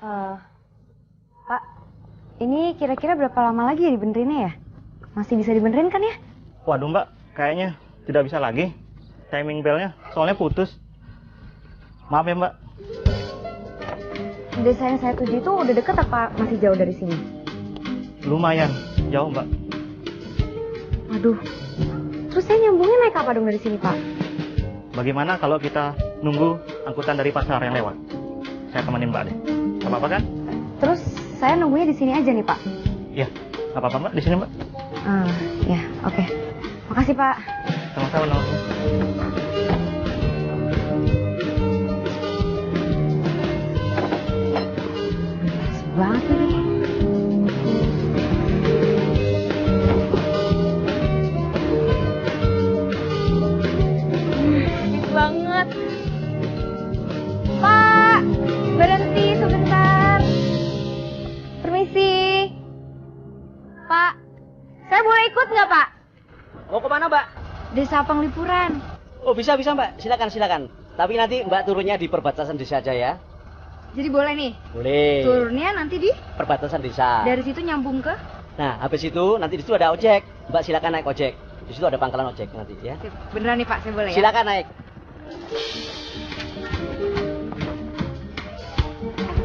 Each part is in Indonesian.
Eh, Pak, ini kira-kira berapa lama lagi ya dibenerinnya ya? Masih bisa dibenerin kan ya? Waduh mbak, kayaknya tidak bisa lagi. Timing belnya soalnya putus. Maaf ya mbak. Desa yang saya tuju itu udah deket apa masih jauh dari sini? Lumayan jauh mbak. Waduh, terus saya nyambungnya naik apa dong dari sini Pak? Bagaimana kalau kita nunggu angkutan dari pasar yang lewat? Saya temenin mbak deh. Gak apa-apa kan? Terus saya nunggunya di sini aja nih Pak? Iya, gak apa-apa mbak, di sini mbak. Ya, oke. Makasih Pak. Sama-sama. Banget ini. Banget. Pak, berhenti sebentar. Permisi. Pak, saya boleh ikut nggak Pak? Mau kemana mbak? Desa Penglipuran. Oh bisa mbak, silakan. Tapi nanti mbak turunnya di perbatasan desa aja ya. Jadi boleh nih? Boleh. Turunnya nanti di? Perbatasan desa. Dari situ nyambung ke? Nah habis itu nanti di situ ada ojek. Mbak silakan naik ojek. Di situ ada pangkalan ojek nanti ya. Beneran nih Pak, saya boleh ya? Silakan naik.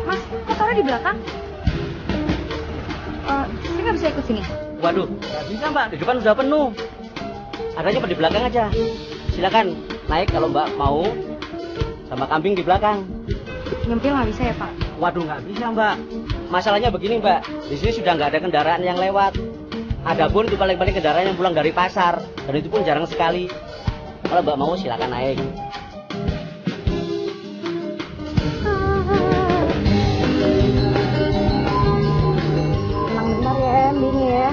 Mas, kok taruh di belakang? Saya nggak bisa ikut sini. Waduh, nggak bisa mbak, di depan sudah penuh. Adanya di belakang aja. Silakan naik kalau mbak mau. Sama kambing di belakang. Nyempil nggak bisa ya Pak? Waduh nggak bisa mbak. Masalahnya begini mbak, di sini sudah nggak ada kendaraan yang lewat. Adapun itu paling-paling kendaraan yang pulang dari pasar, dan itu pun jarang sekali. Kalau mbak mau silakan naik. Emang benar ya endingnya ya.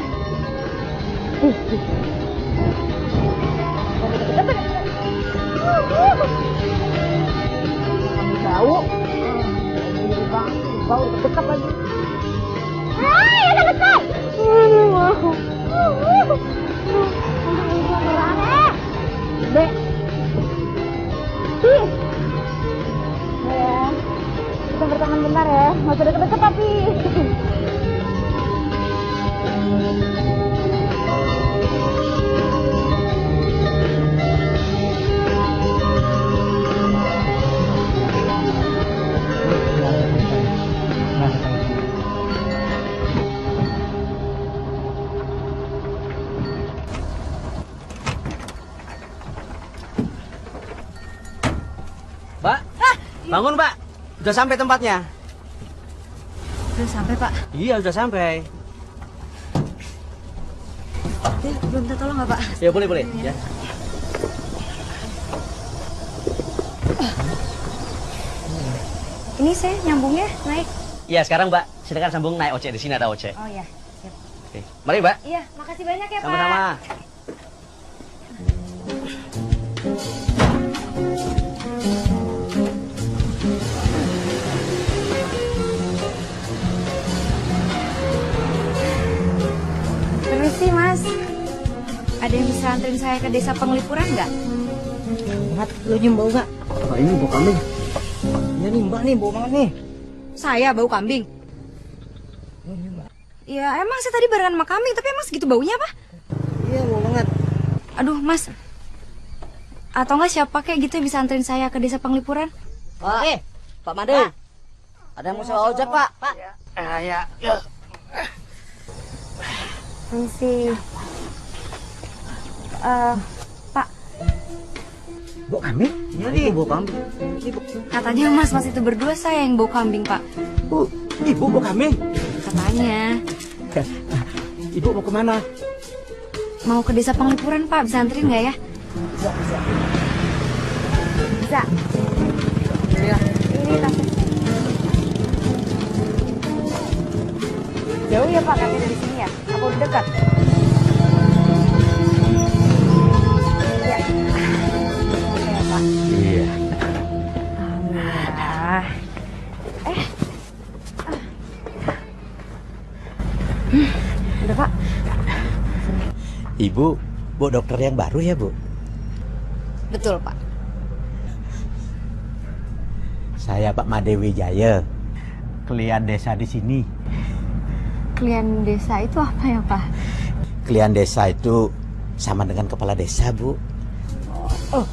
Bau. Bau dekat lagi. Hai, ada dekat. Aduh, mau. Dek. Ya. Kita berteman bentar ya. Nggak usah deket-deket tapi. Mbak, bangun mbak. Udah sampai tempatnya. Udah sampai Pak. Iya udah sampai. Belum minta tolong nggak Pak? Ya boleh ya. Ini saya nyambungnya naik. Iya sekarang mbak, silakan sambung naik ojek, di sini ada ojek. Oh ya, siap. Oke. Mari mbak. Iya, makasih banyak ya Pak. Sama-sama. Permisi Mas, ada yang bisa anterin saya ke desa Penglipuran nggak? Mat, lo nyium bau nggak? Oh, ini bau kambing. Iya nih mbak nih, bau banget nih. Saya bau kambing? Oh, ini mbak. Ya emang saya tadi barengan sama kambing, tapi emang segitu baunya apa? Iya bau banget. Aduh Mas, atau nggak siapa kayak gitu yang bisa anterin saya ke desa Penglipuran? Pak, Pak Made. Ada yang mau sewa ojek pak? Pak. Ya. Permisi. Pak, Bau kambing? Iya nih, bau kambing. katanya Mas itu berdua saya yang bau kambing Pak. Ibu bau kambing? Katanya. Ibu mau kemana? Mau ke desa Penglipuran Pak, bisa anterin nggak ya? Bisa. Bisa. Iya. Ini tasnya. Jauh ya Pak, katanya dari sini ya? Apa udah dekat? Ya. Oke ya Pak. Iya. Alhamdulillah. Udah Pak. Ibu, bu dokter yang baru ya bu? Betul Pak. Saya Pak Made Wijaya. Klien desa di sini. Klien desa itu apa ya, Pak? Klien desa itu sama dengan kepala desa, Bu. Oh,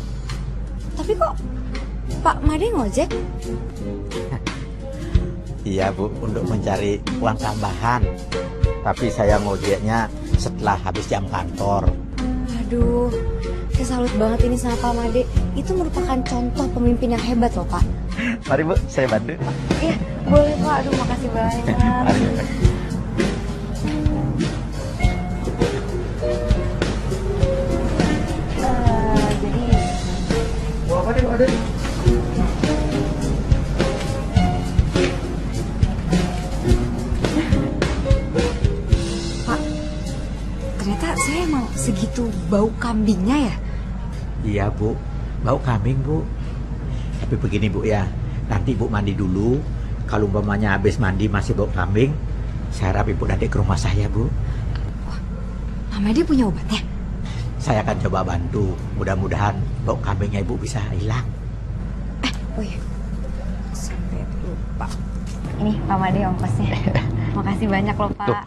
tapi kok Pak Made ngojek? Iya, Bu, untuk mencari uang tambahan. Tapi saya ngojeknya setelah habis jam kantor. Aduh, saya salut banget ini sama Pak Made. Itu merupakan contoh pemimpin yang hebat loh, Pak. Mari, Bu, saya bantu. Iya, boleh Pak. Aduh, makasih banyak. Mari, Bu. Jadi, Apa deh, ada? Pak, ternyata saya emang segitu bau kambingnya ya? Iya, Bu. Bau kambing, Bu. Tapi begini, Bu, ya. Nanti Bu mandi dulu. Kalau umpamanya habis mandi masih bau kambing, saya harap Ibu nanti ke rumah saya, Bu. Pak Made punya obatnya? Saya akan coba bantu. Mudah-mudahan bau kambingnya Ibu bisa hilang. Oh iya, sampai lupa. Ini Pak Made ongkosnya. Makasih banyak loh, Pak. Tuh.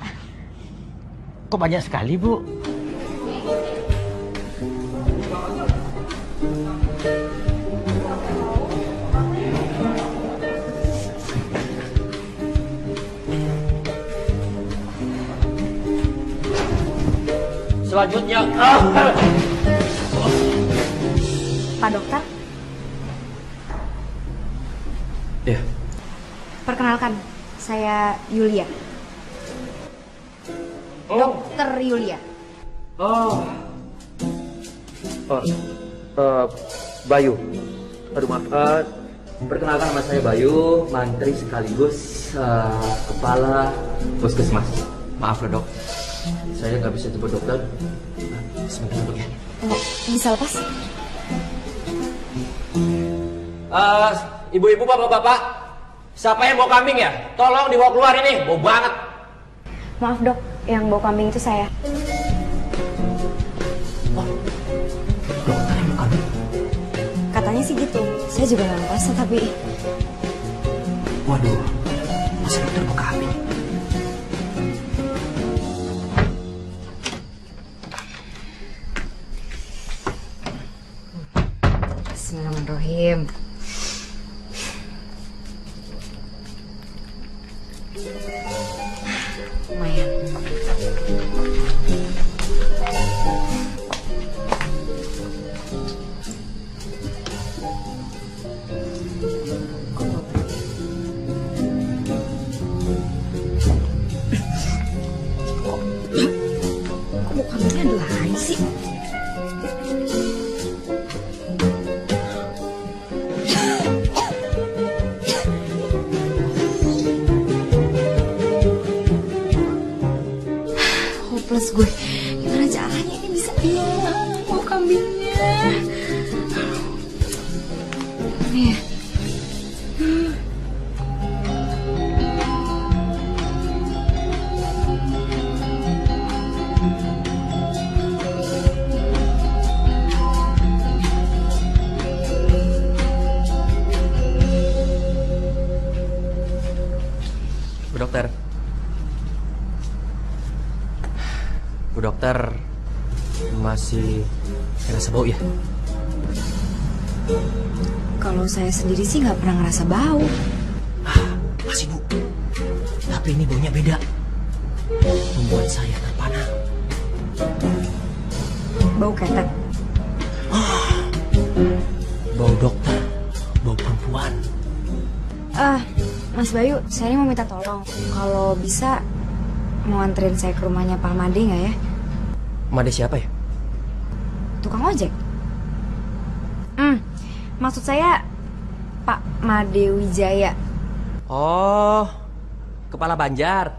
Kok banyak sekali, Bu? Selanjutnya, Pak Dokter, ya. perkenalkan, saya Yulia. Dokter Yulia. Bayu. Aduh maaf. Perkenalkan nama saya Bayu, mantri sekaligus kepala puskesmas. Maaf loh dok, saya nggak bisa jemput dokter. Sebentar dok ya. Tunggu, bisa lepas? Ibu-ibu, bapak-bapak, siapa yang bawa kambing ya? Tolong dibawa keluar ini, bau banget. Maaf dok, yang bau kambing itu saya. Dokter yang bawa kambing? Katanya sih gitu, saya juga nggak ngerasa tapi... Waduh, masa dokter bawa kambing? Bismillahirrahmanirrahim. Lumayan. Kok bau kambingnya ada lagi sih? Hopeless gue. Gimana caranya ini bisa hilang bau kambingnya? Nih. Bu dokter. Bu dokter masih ngerasa bau ya? Kalau saya sendiri sih nggak pernah ngerasa bau. Masih bu. Tapi ini baunya beda. Membuat saya terpana. Bau ketek. Bau dokter. Bau perempuan. Mas Bayu, saya ini mau minta tolong. Kalau bisa, mau anterin saya ke rumahnya Pak Made nggak ya? Made siapa ya? Tukang ojek. Maksud saya Pak Made Wijaya. Oh, kepala Banjar.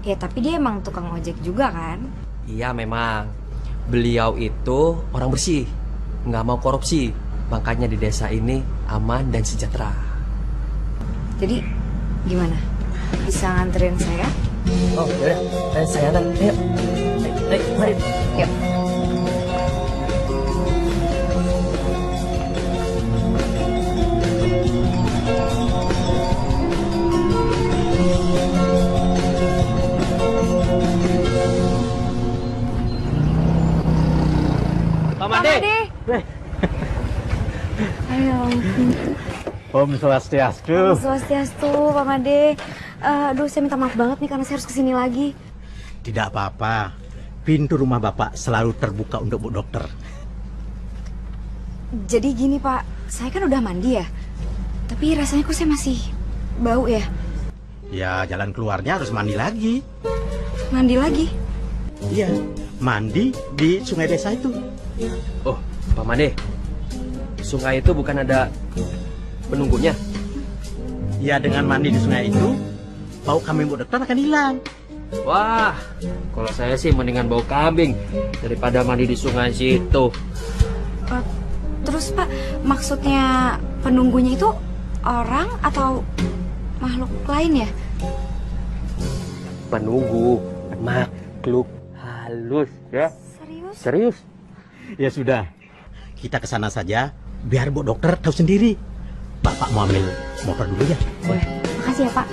Ya tapi dia emang tukang ojek juga kan? Iya memang. Beliau itu orang bersih, nggak mau korupsi. Makanya di desa ini aman dan sejahtera. Jadi gimana? Bisa nganterin saya? Oh, ya, saya antar. Ayo, mari. Yuk. Om Swastiastu. Swastiastu, Pak Made. Aduh, saya minta maaf banget nih karena saya harus kesini lagi. Tidak apa-apa. Pintu rumah Bapak selalu terbuka untuk Bu Dokter. Jadi gini Pak, saya kan udah mandi ya. Tapi rasanya kok saya masih bau ya. Ya, jalan keluarnya harus mandi lagi. Mandi lagi? Iya, mandi di sungai desa itu. Oh, Pak Made, sungai itu bukan ada penunggunya? Ya, dengan mandi di sungai itu, bau kambing Bu Dokter akan hilang. Wah, kalau saya sih mendingan bau kambing daripada mandi di sungai situ. Terus Pak, maksudnya penunggunya itu orang atau makhluk lain ya? Penunggu, makhluk halus ya. Serius? Serius? Ya sudah, kita ke sana saja biar Bu Dokter tahu sendiri. Bapak mau ambil motor dulu ya? Boleh. Makasih ya Pak.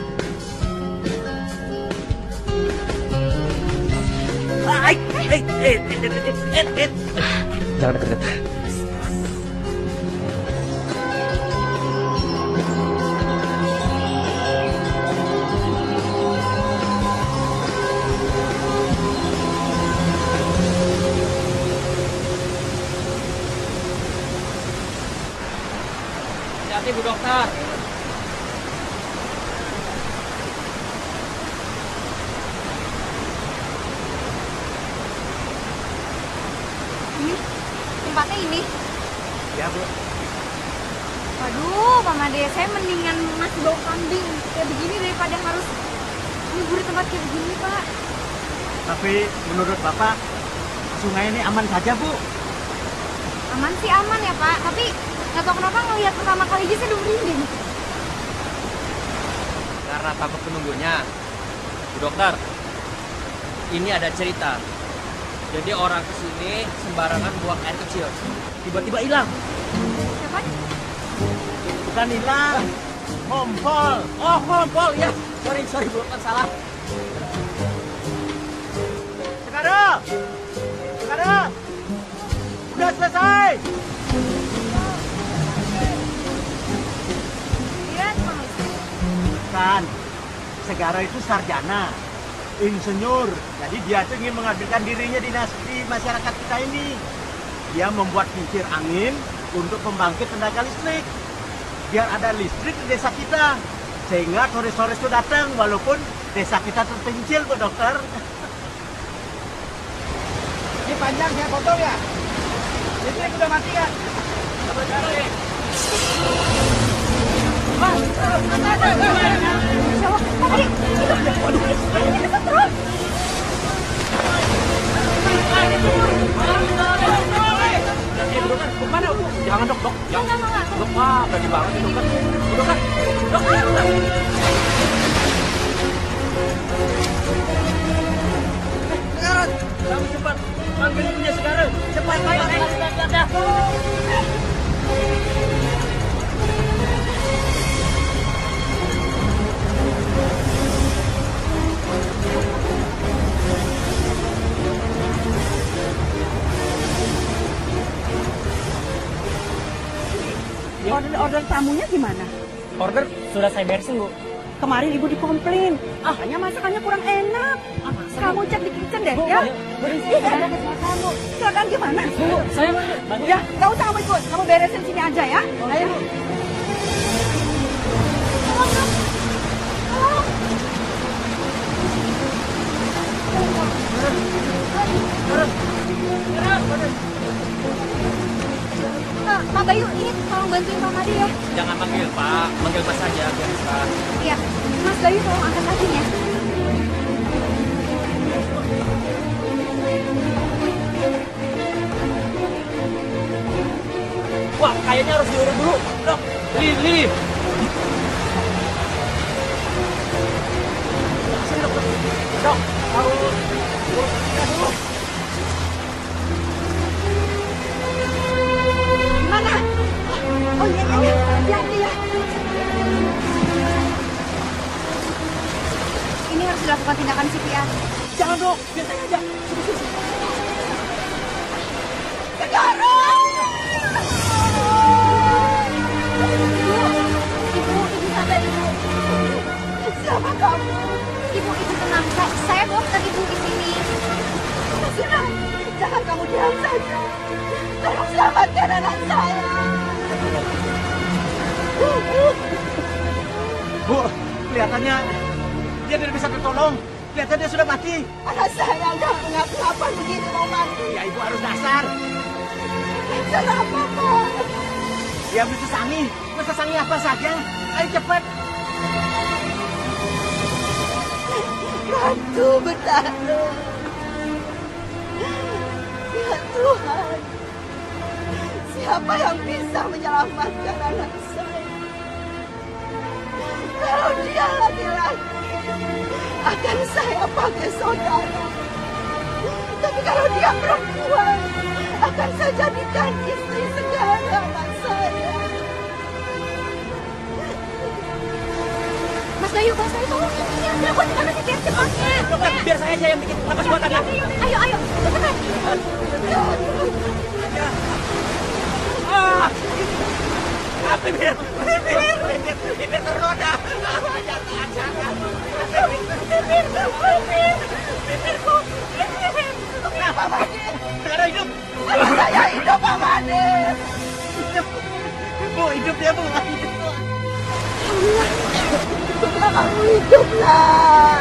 Jangan deket-deket. Hati-hati Bu Dokter. Ini tempatnya ini. Ya Bu. Waduh, Pak Made, saya mendingan masih bau kambing kayak begini daripada harus libur di tempat kayak begini, Pak. Tapi menurut Bapak, sungai ini aman saja Bu? Aman sih aman ya, Pak. Tapi nggak tahu kenapa ngelihat pertama kali aja saya udah merinding. Karena takut penunggunya. Bu Dokter, ini ada cerita. Jadi orang kesini sembarangan buang air kecil. Tiba-tiba hilang. Siapa? Bukan hilang, ngompol. Oh, ngompol ya. Sorry Bu Dokter, salah. Sekarang, udah selesai. Iya, Bang. Kan, Segara itu sarjana, insinyur. Jadi dia tuh ingin mengabdikan dirinya di masyarakat kita ini. Dia membuat kincir angin untuk pembangkit tenaga listrik. Biar ada listrik di desa kita. Sehingga turis-turis itu datang walaupun desa kita terpencil, Bu Dokter. Ini panjang saya potong ya. Listrik udah mati ya. Coba cari. Kemana Bu? Jangan dok. Jangan. Dok, wah berani banget nih dokter. Dokter. Sekarang, kamu cepat panggil ibunya sekarang. Cepat. Order tamunya gimana? Order sudah saya beresin, Bu. Kemarin ibu dikomplain, katanya masakannya kurang enak. Kamu cek di kitchen deh, ya? Silakan gimana? Bu, saya Ya, nggak usah kamu ikut. Kamu beresin sini aja ya. Ayo. Pak Bayu, ini tolong bantuin Pak Made ya. Jangan manggil Pak, manggil Mas saja biar bisa. Iya, Mas Bayu tolong angkat kakinya. Wah, kayaknya harus diurut dulu. Dok, Lili. Sini dok. Dok, harus urut kakinya dulu. Mana? Oh iya. Ya. Ini harus dilakukan tindakan CPR. Jangan dok, biar saya aja. sama kamu. Ibu tenang. Saya dokter ibu di sini. Sudah, jangan kamu diam saja. Tolong selamatkan anak saya. Bu, kelihatannya dia tidak bisa tertolong. Kelihatannya dia sudah mati. Anak saya udah ngapa begini mau mati. Ya ibu harus dasar. Salah apa, Pak? Dia beli sesangi. Sesangi apa saja. Ayo cepat. Bantu bertahan. Ya Tuhan, siapa yang bisa menyelamatkan anak saya? Kalau dia laki-laki, akan saya pakai saudara. Tapi kalau dia perempuan, akan saya jadikan istri segala anak saya. Mas Bayu tolong ini yang dilakukan gimana sih biar cepatnya. Dokter, biar saya aja yang bikin napas buatannya. Ayo, cepetan. Bibir ternoda. Bibirku. Kenapa, Madin? Sekarang hidup. Saya hidup, Pak Madin. Bu, hidup dia, Bu. Hidup, Bu. Kamu hiduplah.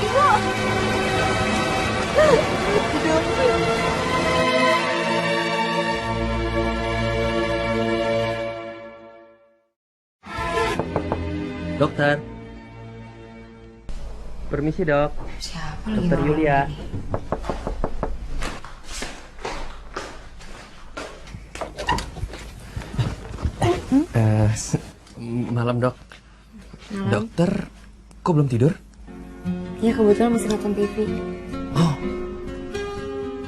Ibu. Hidup. Dokter. Permisi, Dok. Siapa Dokter Yulia. Malam, Dok. Malam. Dokter, kok belum tidur? Ya kebetulan masih nonton TV. Oh,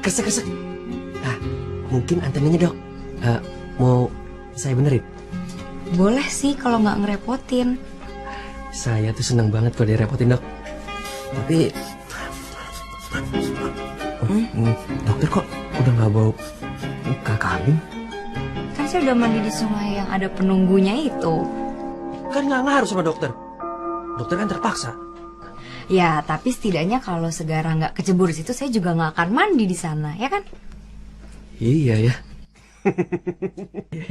kresek. Nah, mungkin antenanya, Dok. Mau saya benerin? Boleh sih kalau nggak ngerepotin. Saya tuh senang banget kalau direpotin, Dok. Tapi dokter kok udah nggak bau muka kambing? Kan saya udah mandi di sungai yang ada penunggunya itu. Kan nggak ngaruh sama dokter. Dokter kan terpaksa. Ya, tapi setidaknya kalau Segara nggak kecebur di situ, saya juga nggak akan mandi di sana, ya kan? Iya ya.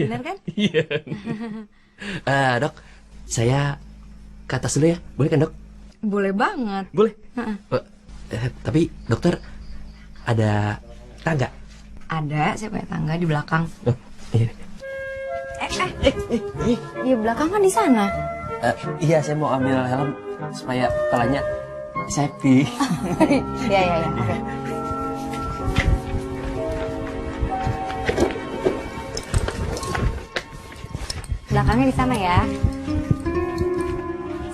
Benar kan? Iya. Dok, saya ke atas dulu ya, boleh kan, Dok? Boleh banget. Boleh. Tapi dokter ada tangga? Ada, saya punya tangga di belakang. Oh, iya. Di belakang kan di sana. Iya, saya mau ambil helm supaya kepalanya safety. Ya. Oke. Belakangnya di sana ya.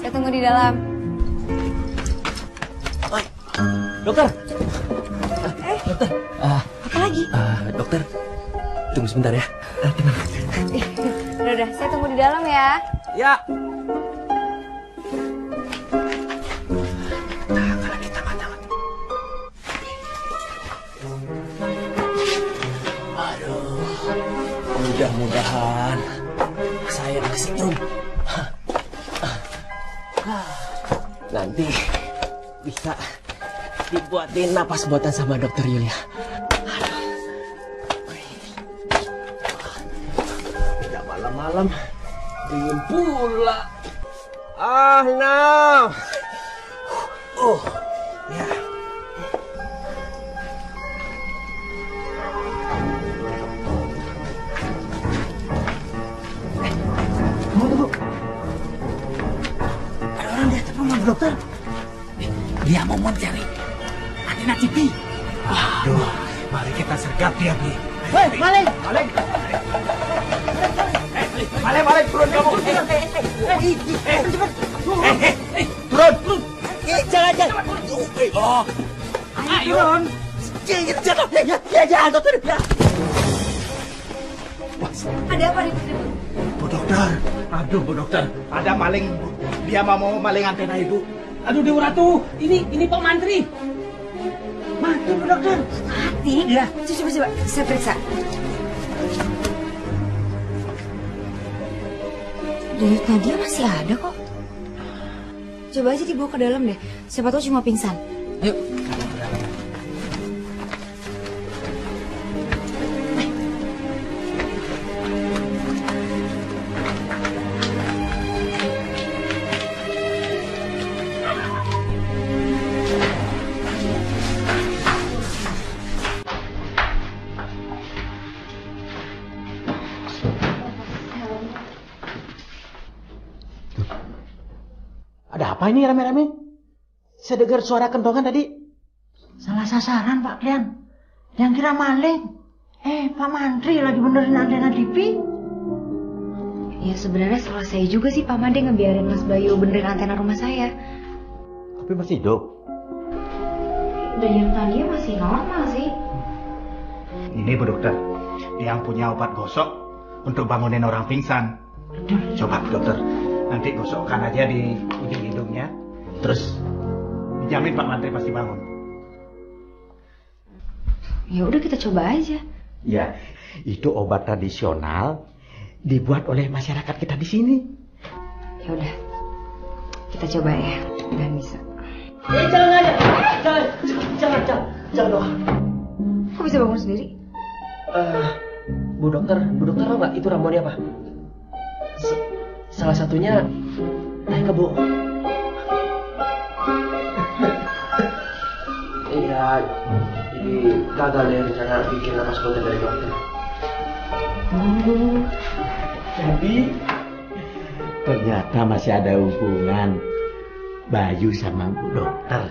Saya tunggu di dalam. Dokter. Dokter. Apa lagi? Dokter, tunggu sebentar ya. Tenang. Udah, saya tunggu di dalam ya. Ya. Mudah-mudahan saya kesetrum. Nanti bisa dibuatin napas buatan sama dokter Yulia. Tidak malam-malam dingin pula. Nah. Ya. Dokter, dia mau mencari antena TV. Waduh, mari kita sergap dia, Bi. Hei, Maleng! Maleng, turun kamu. Turun. Jangan. Oh. Ayo. Jangan, dokter. Ada apa nih? Bu dokter. Aduh, Bu dokter. Ada maling. Dia mau maling antena ibu. Aduh, Dewa Ratu. Ini Pak Mantri. Mati, Bu dokter. Mati? Iya. Coba. Saya periksa. Denyut Nadia masih ada kok. Coba aja dibawa ke dalam deh. Siapa tahu cuma pingsan. Ayo. Ada apa ini rame-rame? Saya dengar suara kentongan tadi. Salah sasaran Pak Klian. Yang kira maling. Pak Mantri lagi benerin antena TV. Ya sebenarnya salah saya juga sih Pak Made ngebiarin Mas Bayu benerin antena rumah saya. Tapi masih hidup. Denyut Nadia masih normal sih. Ini Bu Dokter, yang punya obat gosok untuk bangunin orang pingsan. Coba Bu Dokter, nanti gosokkan aja di ujung hidungnya. Terus dijamin Pak Mantri pasti bangun. Ya udah kita coba aja. Ya, itu obat tradisional dibuat oleh masyarakat kita di sini. Ya udah. Kita coba ya. Dan bisa. Jangan aja. Jangan doang. Kok bisa bangun sendiri? Bu dokter tahu nggak itu ramuannya apa? Salah satunya naik ke Bu. Iya, ini gagal deh rencana bikin napas konten dari dokter. Jadi ternyata masih ada hubungan Bayu sama Bu Dokter.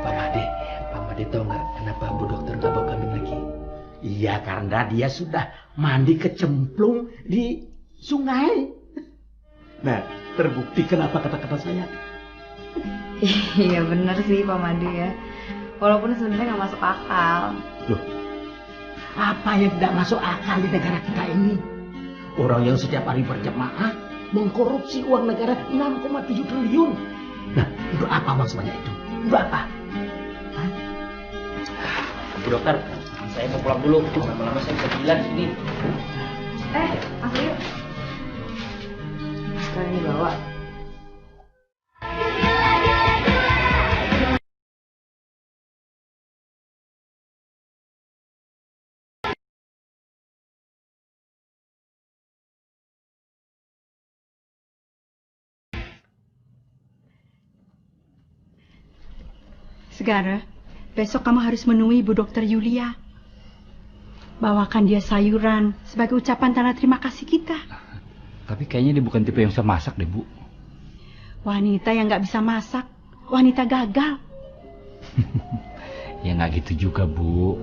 Pak Made tahu nggak kenapa Bu Dokter nggak bawa kambing lagi? Iya, karena dia sudah mandi kecemplung di sungai. Nah, terbukti kenapa kata-kata saya. Iya bener sih Pak Made ya. Walaupun sebenarnya nggak masuk akal. Loh, apa yang tidak masuk akal di negara kita ini? Orang yang setiap hari berjamaah mengkorupsi uang negara 6,7 triliun. Nah, untuk apa uang sebanyak itu? Untuk apa? Hah? Bu dokter, saya mau pulang dulu. Lama-lama saya bisa gila di sini. Mas Bayu. Sekarang dibawa. Segara, besok kamu harus menemui Bu Dokter Yulia. Bawakan dia sayuran sebagai ucapan tanda terima kasih kita. Tapi kayaknya dia bukan tipe yang bisa masak deh, Bu. Wanita yang nggak bisa masak, wanita gagal. Ya nggak gitu juga, Bu.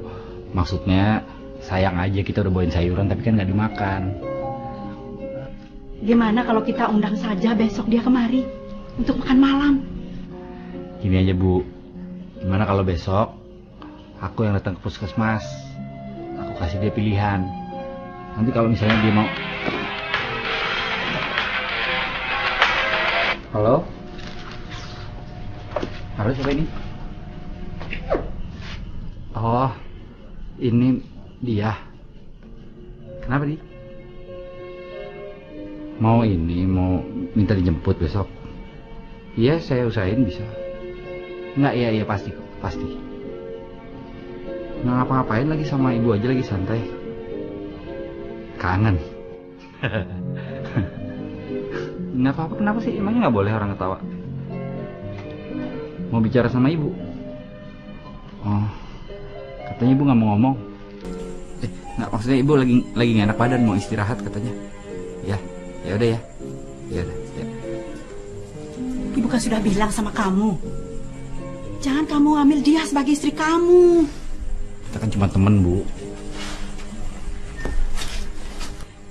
Maksudnya sayang aja kita udah bawain sayuran tapi kan nggak dimakan. Gimana kalau kita undang saja besok dia kemari untuk makan malam? Gini aja, Bu. Gimana kalau besok aku yang datang ke puskesmas, aku kasih dia pilihan. Nanti kalau misalnya dia mau. Halo? Halo, siapa ini? Oh, ini dia. Kenapa dia? Mau minta dijemput besok? Iya, saya usahain bisa. Enggak, iya pasti kok, pasti. Nggak ngapa-ngapain lagi sama ibu aja, lagi santai. Kangen. Nggak apa-apa, kenapa sih? Emangnya nggak boleh orang ketawa? Mau bicara sama ibu? Oh, katanya ibu nggak mau ngomong. Nggak, maksudnya ibu lagi nggak enak badan, mau istirahat katanya. Ya udah ya. Ya udah. Ya. Ibu kan sudah bilang sama kamu, jangan kamu ambil dia sebagai istri kamu. Kita kan cuma temen, Bu.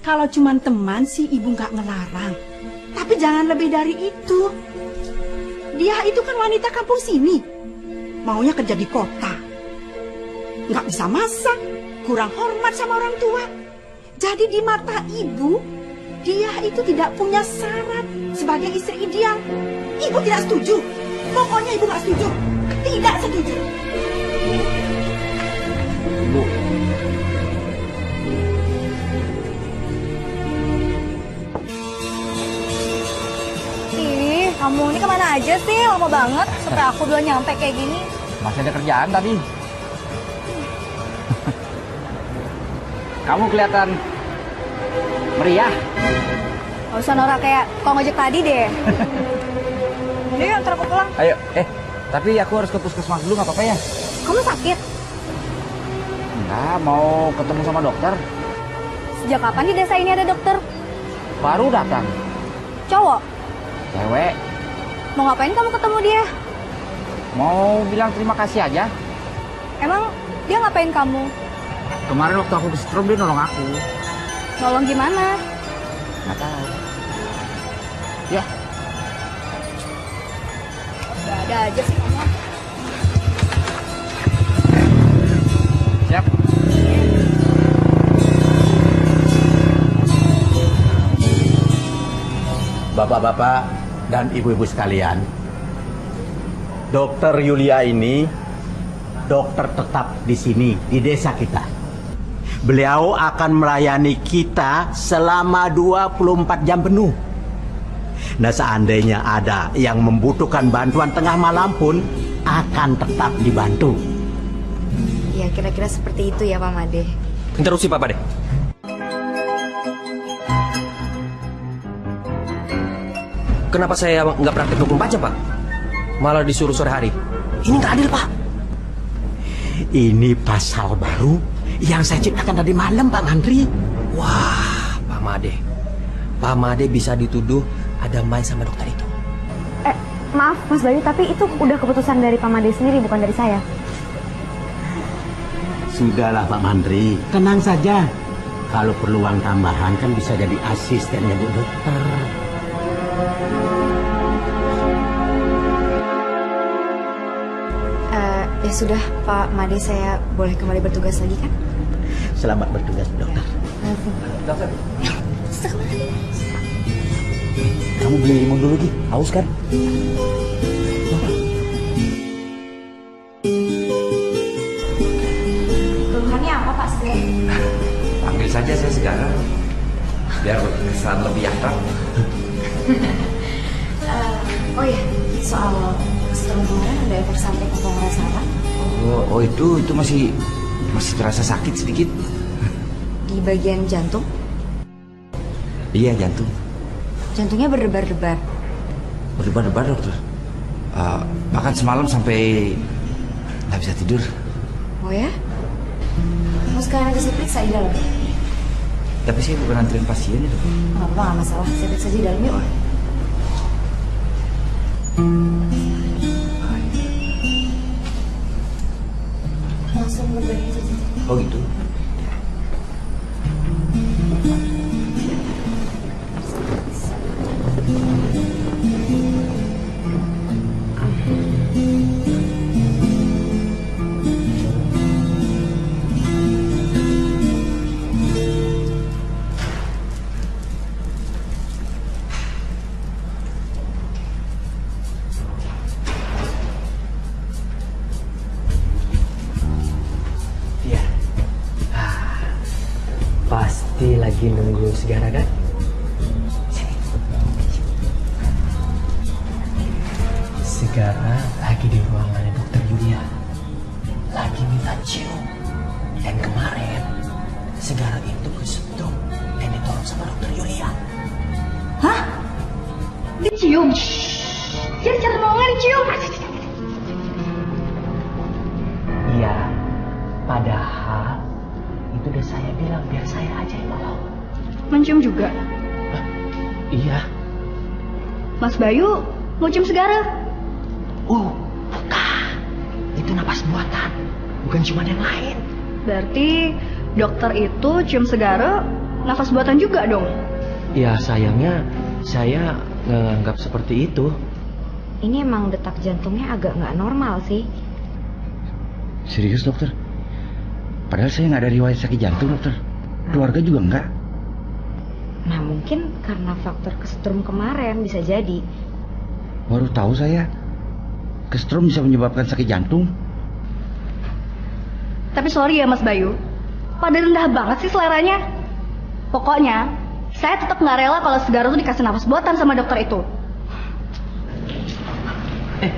Kalau cuma teman sih ibu nggak ngelarang. Tapi jangan lebih dari itu. Dia itu kan wanita kampung sini. Maunya kerja di kota. Nggak bisa masak, kurang hormat sama orang tua. Jadi di mata ibu, dia itu tidak punya syarat sebagai istri ideal. Ibu tidak setuju. Pokoknya ibu nggak setuju. Tidak setuju. Bu. kamu. Ini kemana aja sih? Lama banget sampai aku udah nyampe kayak gini. Masih ada kerjaan tadi. Kamu kelihatan meriah. Gak usah norak kayak kau ngojek tadi deh. Yuk, ntar aku pulang. Ayo, tapi aku harus ke puskesmas dulu, nggak apa-apa ya? Kamu sakit? Enggak, mau ketemu sama dokter. Sejak kapan di desa ini ada dokter? Baru datang. Cowok? Cewek. Mau ngapain kamu ketemu dia? Mau bilang terima kasih aja. Emang dia ngapain kamu? Kemarin waktu aku kesetrum dia nolong aku. Nolong gimana? Nggak tahu. Ya. Ada aja sih kamu. Siap. Bapak-bapak dan ibu-ibu sekalian, Dokter Yulia ini dokter tetap di sini, di desa kita. Beliau akan melayani kita selama 24 jam penuh. Nah, seandainya ada yang membutuhkan bantuan tengah malam pun akan tetap dibantu. Ya, kira-kira seperti itu ya, Pak Made. Interupsi Pak Made. Kenapa saya nggak praktek 24 jam, Pak? Malah disuruh sore hari. Ini nggak adil, Pak. Ini pasal baru yang saya ciptakan tadi malam, Pak Mandri. Wah, Pak Made. Pak Made bisa dituduh ada main sama dokter itu. Maaf Mas Bayu, tapi itu udah keputusan dari Pak Made sendiri, bukan dari saya. Sudahlah Pak Mandri, tenang saja. Kalau perlu uang tambahan kan bisa jadi asistennya Bu Dokter. Ya sudah, Pak Made, saya boleh kembali bertugas lagi kan? Selamat bertugas, Dokter. Dokter. Kamu beli limun dulu, Gi. Haus kan? Keluhannya apa, Pak Segar? Panggil saja saya Segara. Biar kesan lebih akrab. Oh iya, soal setelah kemarin ada efek samping atau ngerasa apa? Oh itu masih terasa sakit sedikit. Di bagian jantung? Iya, jantung. Jantungnya berdebar-debar. Berdebar-debar, dokter. Bahkan semalam sampai nggak bisa tidur. Oh ya? Mau sekarang aja saya periksa di dalam. Tapi saya bukan anterin pasien ya, dok. Nggak masalah, saya periksa di dalam yuk. Langsung berbahaya saja. Oh gitu. Pasti lagi nunggu Segara kan? Segara lagi di ruangannya Dokter Yulia. Lagi minta cium. Dan kemarin Segara itu kesetrum dan ditolong sama Dokter Yulia. Hah? Dicium? Jadi cara nolongnya dicium? Iya, padahal itu udah saya bilang biar saya aja yang nolong. Mencium juga? Iya. Mas Bayu mau cium Segara? Bukan. Itu napas buatan, bukan cuma yang lain. Berarti dokter itu cium Segara nafas buatan juga dong? Ya sayangnya saya nganggap seperti itu. Ini emang detak jantungnya agak nggak normal sih. Serius, dokter? Padahal saya nggak ada riwayat sakit jantung, dokter. Keluarga juga nggak. Nah, mungkin karena faktor kesetrum kemarin bisa jadi. Baru tahu saya. Kesetrum bisa menyebabkan sakit jantung. Tapi sorry ya Mas Bayu, pada rendah banget sih seleranya. Pokoknya, saya tetap nggak rela kalau Segara tuh dikasih nafas buatan sama dokter itu. Kemarin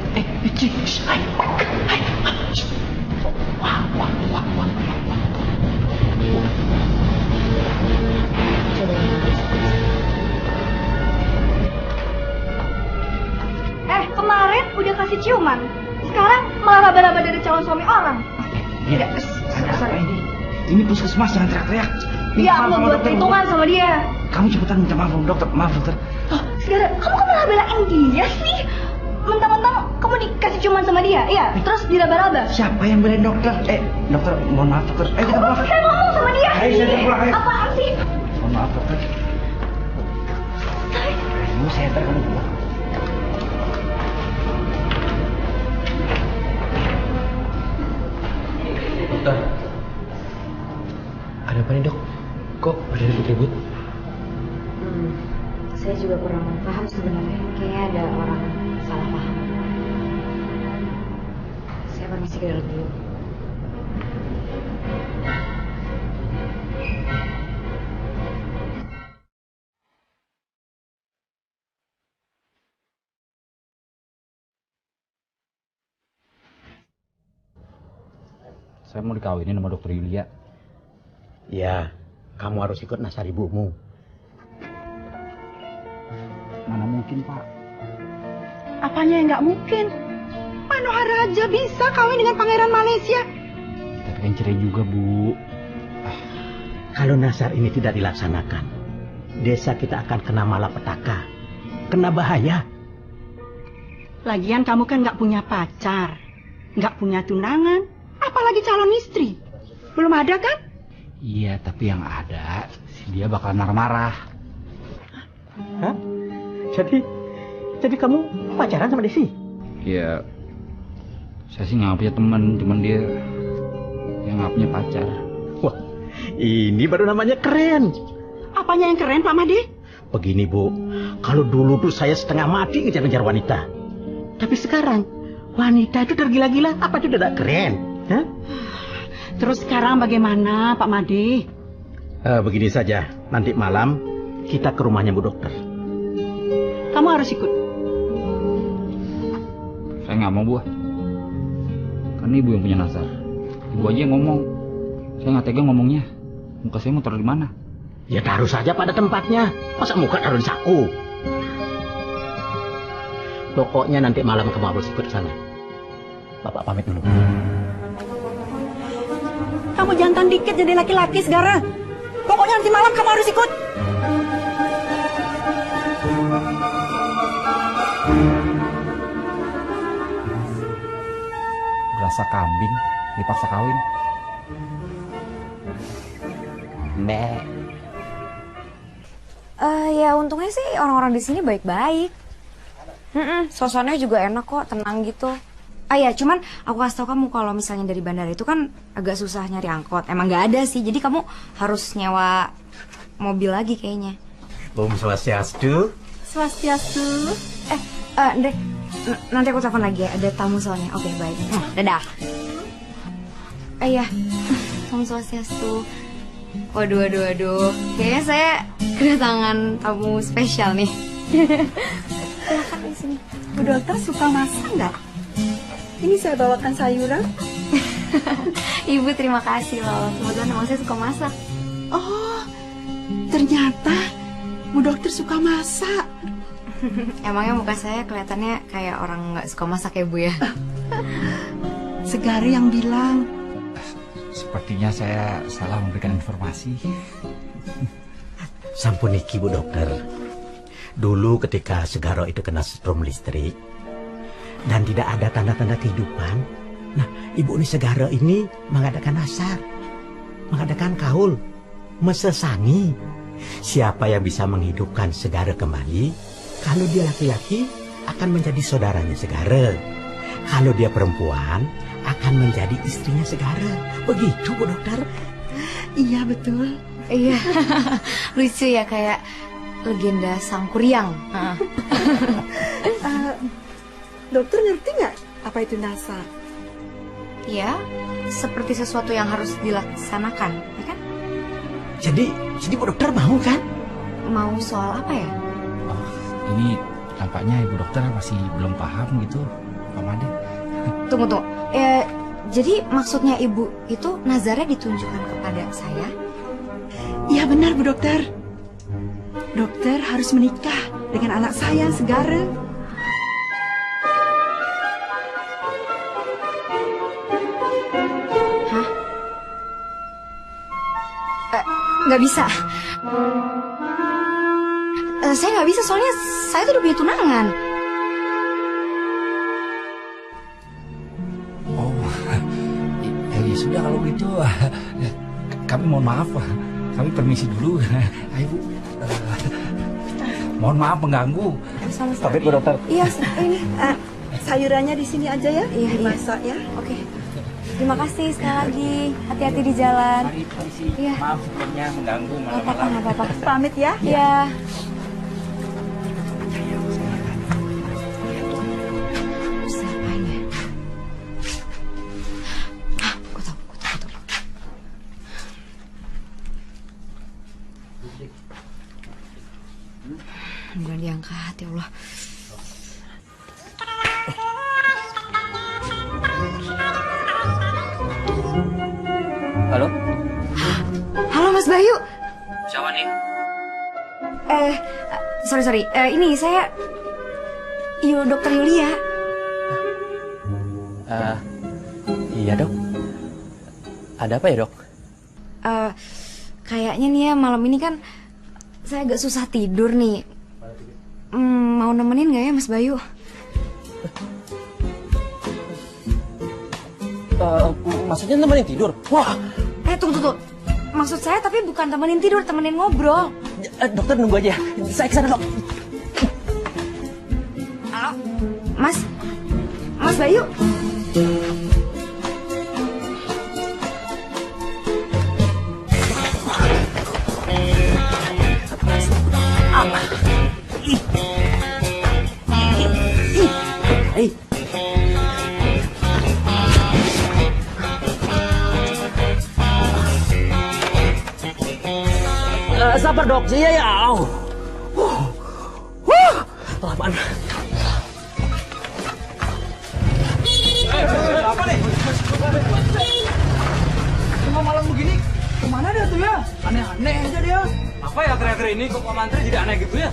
udah kasih ciuman, sekarang malah raba-raba dari calon suami orang. Iya. Ini puskesmas, jangan teriak-teriak. Dia mau buat perhitungan sama dia. Kamu cepetan minta maaf sama dokter. Maaf dokter. Oh, Segara, kamu kok malah belain dia sih? Mentang-mentang kamu dikasih ciuman sama dia, iya? Terus diraba-raba. Siapa yang belain dokter? Dokter, mohon maaf dokter. Kita pulang. Kamu bisa ngomong sama dia. Ayo kita pulang. Ayo. Apaan sih? Mohon maaf dokter. Ayo saya antar kamu pulang. Dokter, ada apa nih dok? Kok pada ribut-ribut? Saya juga kurang paham sebenarnya. Kayaknya ada orang salah paham. Saya permisi ke dalam dulu. Saya mau dikawinin sama dokter Yulia. Ya, kamu harus ikut nasar ibumu. Mana mungkin, Pak? Apanya yang nggak mungkin? Manohara aja bisa kawin dengan pangeran Malaysia. Tapi kan cerai juga, Bu. Kalau nasar ini tidak dilaksanakan, desa kita akan kena malapetaka, kena bahaya. Lagian kamu kan nggak punya pacar, nggak punya tunangan, apalagi calon istri. Belum ada kan? Iya, tapi yang ada dia bakal marah-marah. Hah? Jadi kamu pacaran sama Desi? Iya. Saya sih nggak punya teman, cuman dia yang nggak punya pacar. Wah, ini baru namanya keren. Apanya yang keren, Pak Made? Begini, Bu. Kalau dulu tuh saya setengah mati ngejar-ngejar wanita. Tapi sekarang, wanita itu tergila-gila. Apa itu tidak keren? Hah? Terus sekarang bagaimana, Pak Made? Begini saja. Nanti malam kita ke rumahnya Bu Dokter. Kamu harus ikut. Saya nggak mau, Bu. Kan ibu yang punya nasar. Ibu aja yang ngomong. Saya nggak tega ngomongnya. Muka saya mau taruh di mana? Ya taruh saja pada tempatnya. Masa muka taruh di saku? Pokoknya nanti malam kamu harus ikut ke sana. Bapak pamit dulu. Kamu jantan dikit jadi laki-laki segara. Pokoknya nanti malam kamu harus ikut. Berasa kambing dipaksa kawin. Mbak. Ya untungnya sih orang-orang di sini baik-baik. Suasananya juga enak kok, tenang gitu. Ya, cuman aku kasih tau kamu kalau misalnya dari bandara itu kan agak susah nyari angkot. Emang nggak ada sih, jadi kamu harus nyewa mobil lagi kayaknya. Om Swastiastu. Swastiastu. Ndre, nanti aku telepon lagi ya, ada tamu soalnya. Oke, baik. Dadah. Iya, Om Swastiastu. Waduh. Kayaknya saya kedatangan tamu spesial nih. Silakan di sini. Bu Dokter suka masak nggak? Ini saya bawakan sayuran. Ibu terima kasih loh. Kebetulan emang saya suka masak. Oh, ternyata Bu Dokter suka masak. Emangnya muka saya kelihatannya kayak orang nggak suka masak ya, Bu ya? Segari yang bilang. Sepertinya saya salah memberikan informasi. Sampuniki Bu Dokter. Dulu ketika Segaro itu kena strom listrik dan tidak ada tanda-tanda kehidupan, nah Ibu ini Segaro ini mengadakan nasar, mengadakan kaul, mesesangi. Siapa yang bisa menghidupkan Segara kembali? Kalau dia laki-laki akan menjadi saudaranya Segara. Kalau dia perempuan akan menjadi istrinya Segara. Begitu Bu Dokter. Iya betul. Iya. Lucu ya, kayak legenda Sangkuriang. Dokter ngerti nggak apa itu nasar? Ya, seperti sesuatu yang harus dilaksanakan, ya kan? Jadi Bu Dokter mau kan? Mau soal apa ya? Ini tampaknya Ibu Dokter masih belum paham gitu. Made. Tunggu. Jadi maksudnya ibu itu nazarnya ditunjukkan kepada saya? Iya benar Bu Dokter. Dokter harus menikah dengan anak saya Segara. Hah? Nggak bisa. Saya nggak bisa soalnya saya tuh udah punya tunangan. Oh, ya sudah kalau gitu. Kami mohon maaf. Kami permisi dulu. Ayo Bu. Mohon maaf mengganggu. Sama-sama. Tapi Bu Dokter. Iya, ini. Sayurannya di sini aja ya. Iya. Masak ya. Oke. Terima kasih sekali lagi. Hati-hati di jalan. Mari permisi. Iya. Maaf sebelumnya mengganggu Nggak apa-apa, malam-malam. nggak apa-apa. Pamit ya. Iya. Siapa ini? Gue tahu. Belum diangkat, ya Allah. Halo? Halo Mas Bayu. Siapa nih? Sorry. Ini saya Dokter Yulia. Iya dok. Ada apa ya dok? Kayaknya nih ya malam ini kan saya agak susah tidur nih. Mau nemenin nggak ya Mas Bayu? Maksudnya nemenin tidur? Wah, Tunggu. Maksud saya tapi bukan temenin tidur, temenin ngobrol. dokter nunggu aja. Saya kesana dok. Halo, Mas Bayu. Sabar dok, iya ya. Apaan? Apa nih? Tengah malam begini, kemana dia tuh ya? Aneh-aneh aja dia. Apa ya akhir-akhir ini kok Pak Mantri jadi aneh gitu ya?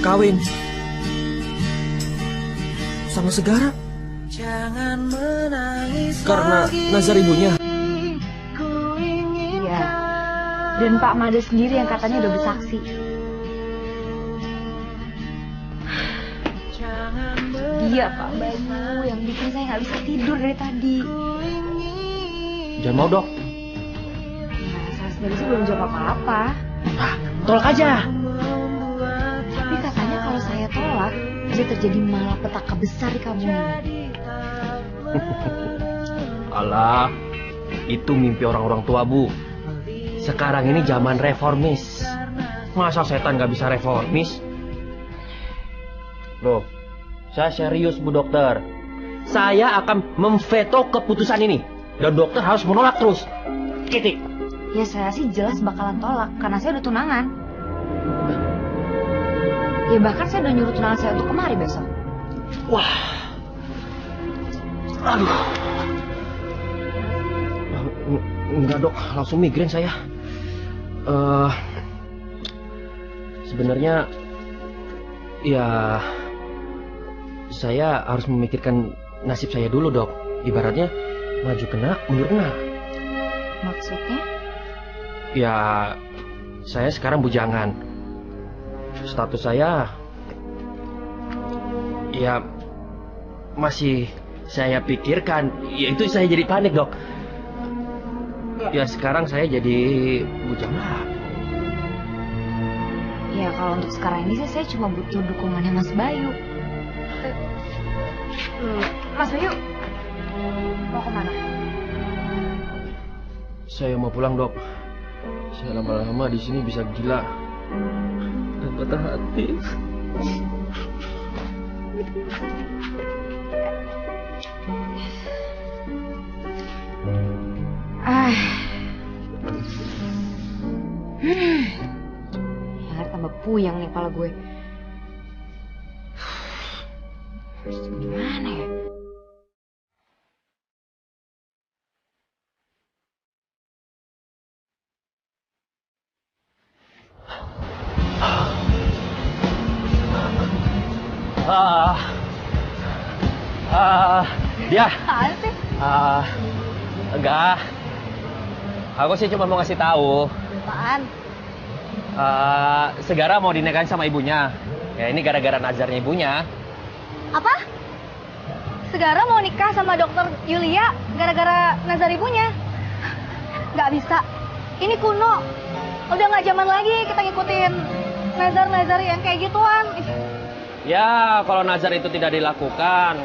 Kawin sama Segara karena nazar ibunya. Iya. Dan Pak Made sendiri yang katanya udah bersaksi. Dia Pak Bayu yang bikin saya nggak bisa tidur dari tadi. Jangan mau dok. Nah, saya sendiri sih belum jawab apa-apa. Tolak aja. Tapi katanya kalau saya tolak, bisa terjadi malapetaka besar di kampung ini. Alah, itu mimpi orang-orang tua Bu. Sekarang ini zaman reformis. Masa setan nggak bisa reformis? Loh, saya serius Bu Dokter. Saya akan memveto keputusan ini. Dan dokter harus menolak terus. Titik. Ya saya sih jelas bakalan tolak, karena saya udah tunangan. Ya bahkan saya udah nyuruh tunangan saya untuk kemari besok. Wah. Aduh. Enggak dok, langsung migrain saya. Sebenarnya ya saya harus memikirkan nasib saya dulu dok. Ibaratnya maju kena, mundur kena. Maksudnya? Ya saya sekarang bujangan. Status saya ya masih saya pikirkan. Ya itu saya jadi panik dok. Ya sekarang saya jadi bujang lah. Ya kalau untuk sekarang ini saya cuma butuh dukungannya Mas Bayu. Mas Bayu, mau kemana? Saya mau pulang dok. Saya lama-lama di sini bisa gila dan patah hati. Ya tambah puyeng nih kepala gue. Harus gimana ya? Dia. Apaan sih? Enggak. Aku sih cuma mau ngasih tahu. Apaan? Segara mau dinikahin sama ibunya. Ya ini gara-gara nazarnya ibunya. Apa? Segara mau nikah sama dokter Yulia gara-gara nazar ibunya? Nggak bisa. Ini kuno. Udah nggak zaman lagi kita ngikutin nazar-nazar yang kayak gituan. Ya kalau nazar itu tidak dilakukan,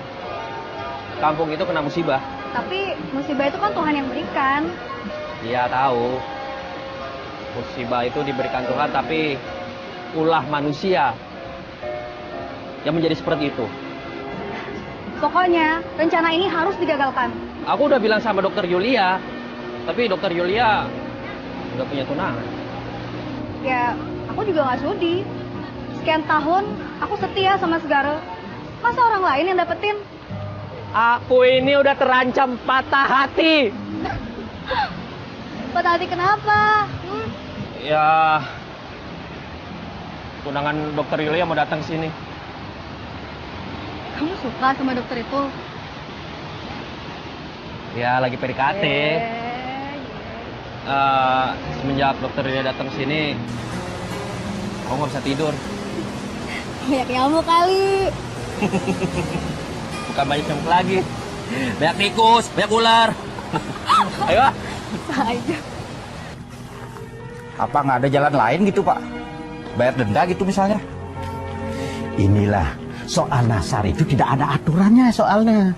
kampung itu kena musibah. Tapi musibah itu kan Tuhan yang berikan. Iya tahu. Musibah itu diberikan Tuhan, tapi ulah manusia yang menjadi seperti itu. Pokoknya rencana ini harus digagalkan. Aku udah bilang sama dokter Yulia, tapi dokter Yulia udah punya tunangan. Ya, aku juga nggak sudi. Sekian tahun aku setia sama Segara. Masa orang lain yang dapetin? Aku ini udah terancam patah hati. Patah hati kenapa? Ya, tunangan dokter Yulia mau datang sini. Kamu suka sama dokter itu? Ya, lagi PDKT. Semenjak dokter Yulia datang sini, aku nggak bisa tidur. Banyak nyamuk kali. Bukan banyak nyamuk lagi. Banyak tikus, banyak ular. Ayo. Aja. Apa nggak ada jalan lain gitu Pak? Bayar denda gitu misalnya? Inilah, soal nasar itu tidak ada aturannya soalnya.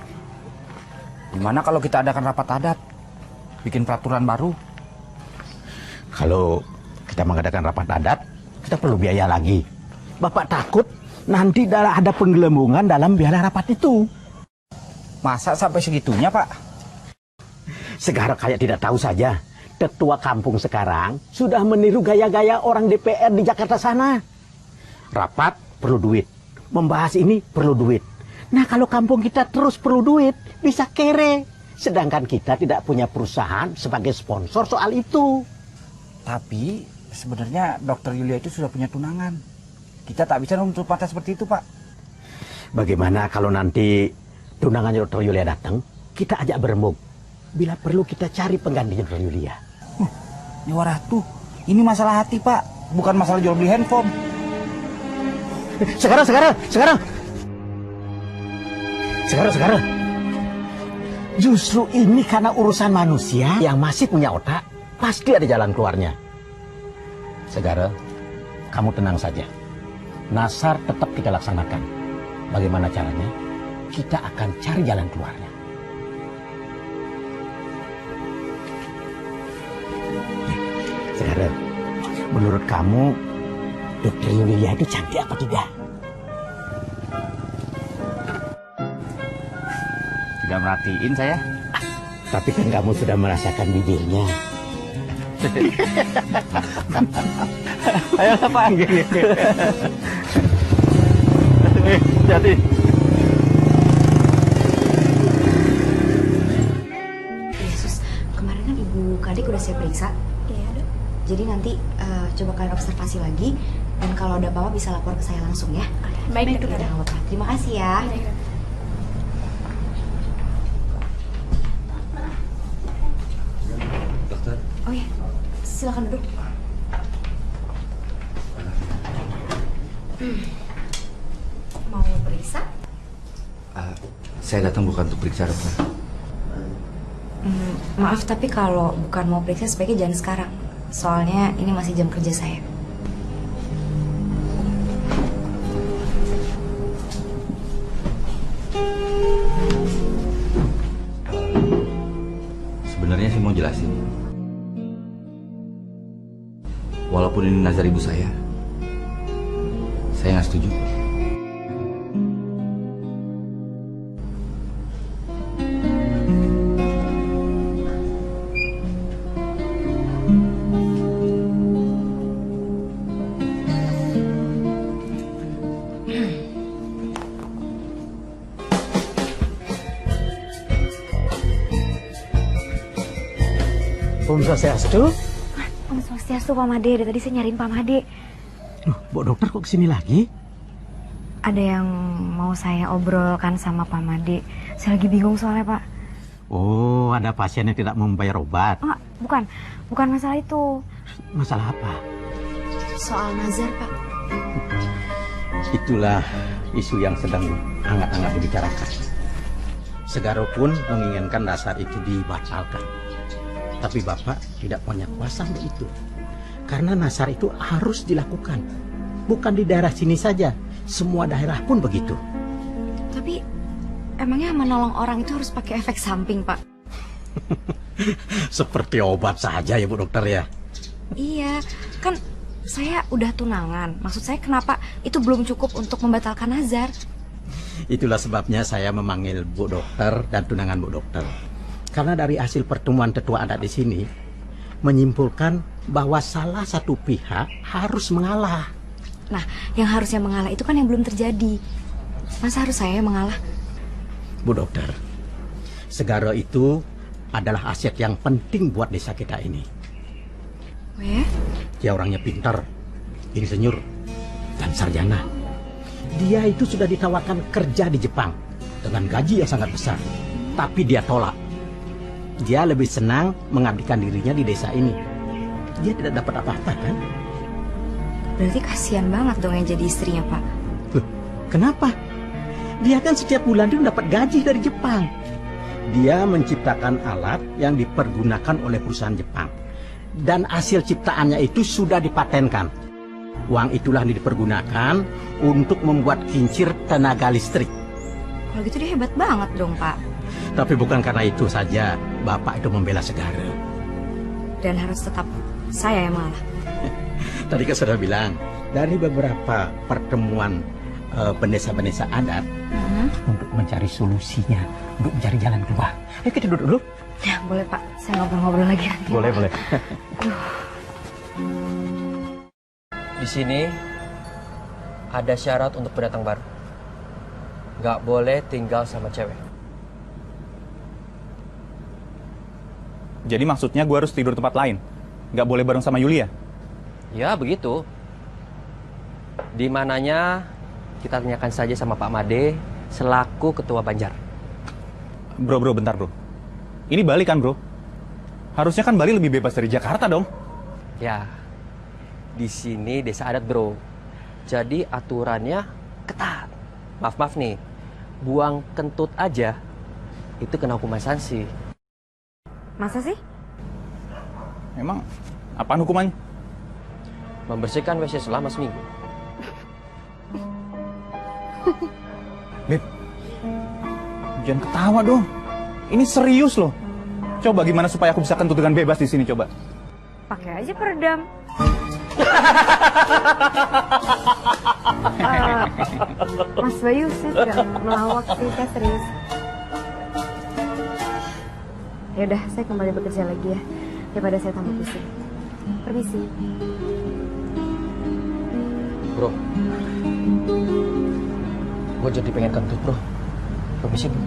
Gimana kalau kita adakan rapat adat? Bikin peraturan baru? Kalau kita mengadakan rapat adat, kita perlu biaya lagi. Bapak takut nanti ada penggelembungan dalam biaya rapat itu. Masa sampai segitunya Pak? Segara kayak tidak tahu saja. Ketua kampung sekarang sudah meniru gaya-gaya orang DPR di Jakarta sana. Rapat perlu duit, membahas ini perlu duit. Nah kalau kampung kita terus perlu duit, bisa kere. Sedangkan kita tidak punya perusahaan sebagai sponsor soal itu. Tapi sebenarnya dokter Yulia itu sudah punya tunangan. Kita tak bisa menutup mata seperti itu Pak. Bagaimana kalau nanti tunangannya dokter Yulia datang, kita ajak berembuk. Bila perlu kita cari penggantinya dokter Yulia. Nyawa Ratu, ini masalah hati Pak, bukan masalah jual beli handphone. Sekarang. Justru ini karena urusan manusia yang masih punya otak, pasti ada jalan keluarnya. Segara, kamu tenang saja. Nasar tetap kita laksanakan. Bagaimana caranya? Kita akan cari jalan keluarnya. Segara, menurut kamu dokter Yulia itu cantik apa tidak? Sudah merhatiin saya. Tapi kan kamu sudah merasakan bibirnya. Ayo Pak. Jadi. Yesus, kemarin kan Ibu Kadik udah saya periksa. Iya, Dok. Jadi nanti coba kalian observasi lagi dan kalau ada apa-apa bisa lapor ke saya langsung ya. Baik, Dok. Jangan lupa. Terima kasih ya. Baik, Dok. Dokter. Oh ya, silakan duduk. Mau periksa? Saya datang bukan untuk periksa dokter. Maaf tapi kalau bukan mau periksa sebaiknya jangan sekarang. Soalnya ini masih jam kerja saya. Sebenarnya saya mau jelasin. Walaupun ini nazar ibu saya nggak setuju. Om Swastiastu. Om Swastiastu, Pak Made. Dari tadi saya nyariin Pak Made. Loh, Bu Dokter kok kesini lagi? Ada yang mau saya obrolkan sama Pak Made. Saya lagi bingung soalnya, Pak. Oh, ada pasien yang tidak mau membayar obat. Oh, bukan masalah itu. Masalah apa? Soal nazar, Pak. Itulah isu yang sedang hangat-hangat dibicarakan. Segaro pun menginginkan nazar itu dibatalkan. Tapi Bapak tidak punya kuasa untuk itu. Karena nazar itu harus dilakukan. Bukan di daerah sini saja. Semua daerah pun begitu. Tapi emangnya menolong orang itu harus pakai efek samping, Pak? Seperti obat saja ya Bu Dokter ya. Iya, kan saya udah tunangan. Maksud saya kenapa itu belum cukup untuk membatalkan nazar? Itulah sebabnya saya memanggil Bu Dokter dan tunangan Bu Dokter. Karena dari hasil pertemuan tetua adat di sini menyimpulkan bahwa salah satu pihak harus mengalah. Nah, yang harusnya mengalah itu kan yang belum terjadi. Masa harus saya yang mengalah? Bu Dokter, Segara itu adalah aset yang penting buat desa kita ini. Dia orangnya pintar, insinyur, dan sarjana. Dia itu sudah ditawarkan kerja di Jepang dengan gaji yang sangat besar, tapi dia tolak. Dia lebih senang mengabdikan dirinya di desa ini. Dia tidak dapat apa-apa, kan? Berarti kasihan banget dong yang jadi istrinya, Pak. Loh, kenapa? Dia kan setiap bulan itu dapat gaji dari Jepang. Dia menciptakan alat yang dipergunakan oleh perusahaan Jepang. Dan hasil ciptaannya itu sudah dipatenkan. Uang itulah yang dipergunakan untuk membuat kincir tenaga listrik. Kalau gitu dia hebat banget dong, Pak. Tapi bukan karena itu saja Bapak itu membela Segara. Dan harus tetap saya yang mengalah. Tadi kan sudah bilang, dari beberapa pertemuan pendesa-pendesa adat untuk mencari solusinya, untuk mencari jalan keluar. Ayo kita duduk dulu. Ya, boleh Pak. Saya ngobrol-ngobrol lagi nanti. Boleh, boleh. Di sini ada syarat untuk pendatang baru. Nggak boleh tinggal sama cewek. Jadi maksudnya gue harus tidur tempat lain? Nggak boleh bareng sama Yulia? Ya, begitu. Di mananya kita tanyakan saja sama Pak Made selaku ketua Banjar. Bro, bentar bro. Ini Bali kan bro? Harusnya kan Bali lebih bebas dari Jakarta dong? Ya, di sini desa adat bro. Jadi aturannya ketat. Maaf nih, buang kentut aja itu kena hukuman sanksi. Masa sih? Emang apaan hukumannya? Membersihkan WC selama seminggu. Beb, jangan ketawa dong. Ini serius loh. Coba gimana supaya aku bisa kentut dengan bebas di sini coba? Pakai aja peredam. Mas Bayu sih jangan melawak sih, saya serius. Yaudah, saya kembali bekerja lagi ya, daripada saya tambah pusing. Permisi. Bro, gue jadi pengen kentut bro. Permisi bro.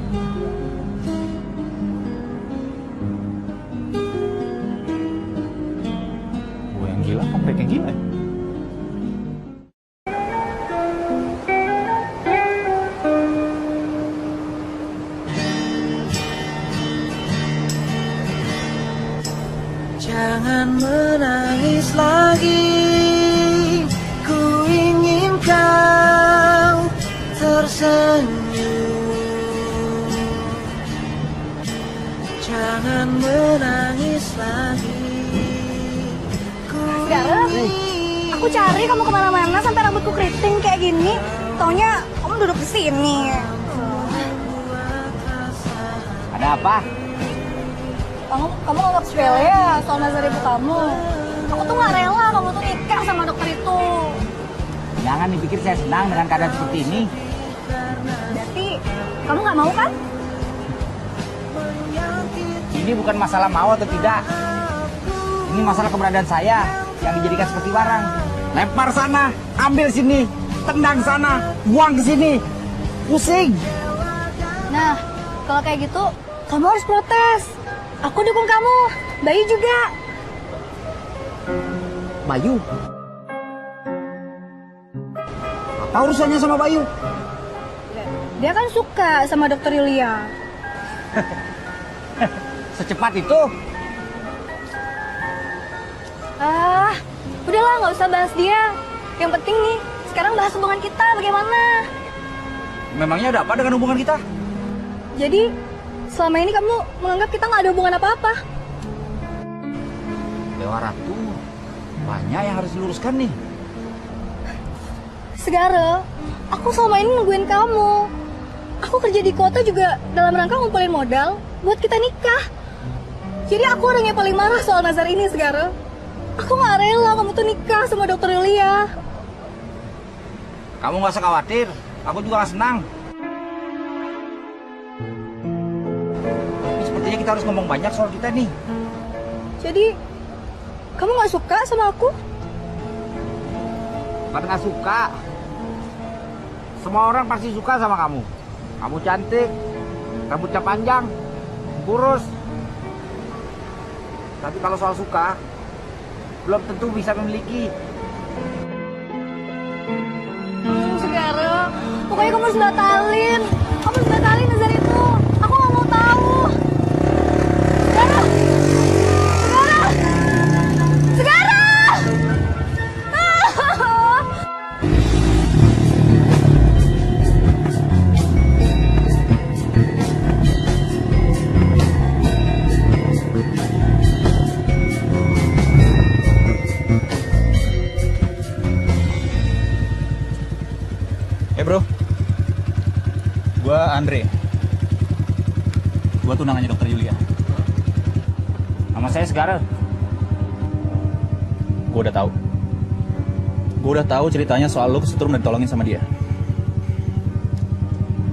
Gue yang gila, kamu kayak gila. Jangan menangis lagi, ku ingin kau tersenyum. Jangan menangis lagi, ku ingin. Aku cari kamu kemana-mana sampai rambutku keriting kayak gini. Taunya kamu duduk di sini. Ada apa? Kamu anggap sepele ya soal nazar ibu kamu. Aku tuh gak rela kamu tuh nikah sama dokter itu. Jangan dipikir saya senang dengan keadaan seperti ini. Berarti kamu gak mau kan? Ini bukan masalah mau atau tidak. Ini masalah keberadaan saya yang dijadikan seperti barang. Lempar sana, ambil sini, tendang sana, buang ke sini. Pusing. Nah, kalau kayak gitu kamu harus protes. Aku dukung kamu. Bayu juga. Bayu? Apa urusannya sama Bayu? Dia kan suka sama dokter Yulia. Secepat itu? Ah, udahlah nggak usah bahas dia. Yang penting nih, sekarang bahas hubungan kita bagaimana. Memangnya ada apa dengan hubungan kita? Jadi, selama ini kamu menganggap kita nggak ada hubungan apa-apa. Dewa Ratu, banyak yang harus diluruskan nih. Segara, aku selama ini nungguin kamu. Aku kerja di kota juga dalam rangka ngumpulin modal buat kita nikah. Jadi aku orang yang paling marah soal Nazar ini, Segara. Aku nggak rela kamu tuh nikah sama dokter Yulia. Kamu nggak usah khawatir, aku juga nggak senang. Tapi sepertinya kita harus ngomong banyak soal kita nih. Jadi, kamu nggak suka sama aku? Bukan nggak suka. Semua orang pasti suka sama kamu. Kamu cantik, rambutnya panjang, kurus. Tapi kalau soal suka, belum tentu bisa memiliki. Segara, pokoknya kamu harus batalin. Kamu harus batalin Nazar itu. Aku nggak mau tahu. Segara! Segara! Segara! Bro, gua Andre. Gua tunangannya dokter Yulia. Nama saya Segara. Gua udah tahu ceritanya soal lu kesetrum dan ditolongin sama dia.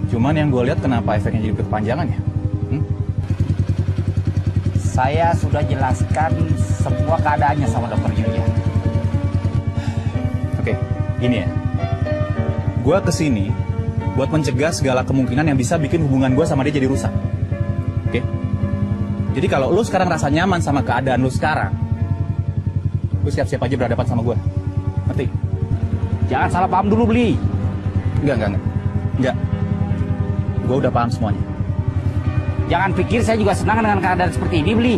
Cuman yang gua lihat kenapa efeknya jadi berkepanjangan ya? Saya sudah jelaskan semua keadaannya sama dokter Yulia. Oke, gini ya. Gue kesini buat mencegah segala kemungkinan yang bisa bikin hubungan gue sama dia jadi rusak. Oke? Jadi kalau lu sekarang rasa nyaman sama keadaan lu sekarang, lu siap-siap aja berhadapan sama gue. Ngerti? Jangan salah paham dulu, Bli. Enggak. Gue udah paham semuanya. Jangan pikir saya juga senang dengan keadaan seperti ini, Bli.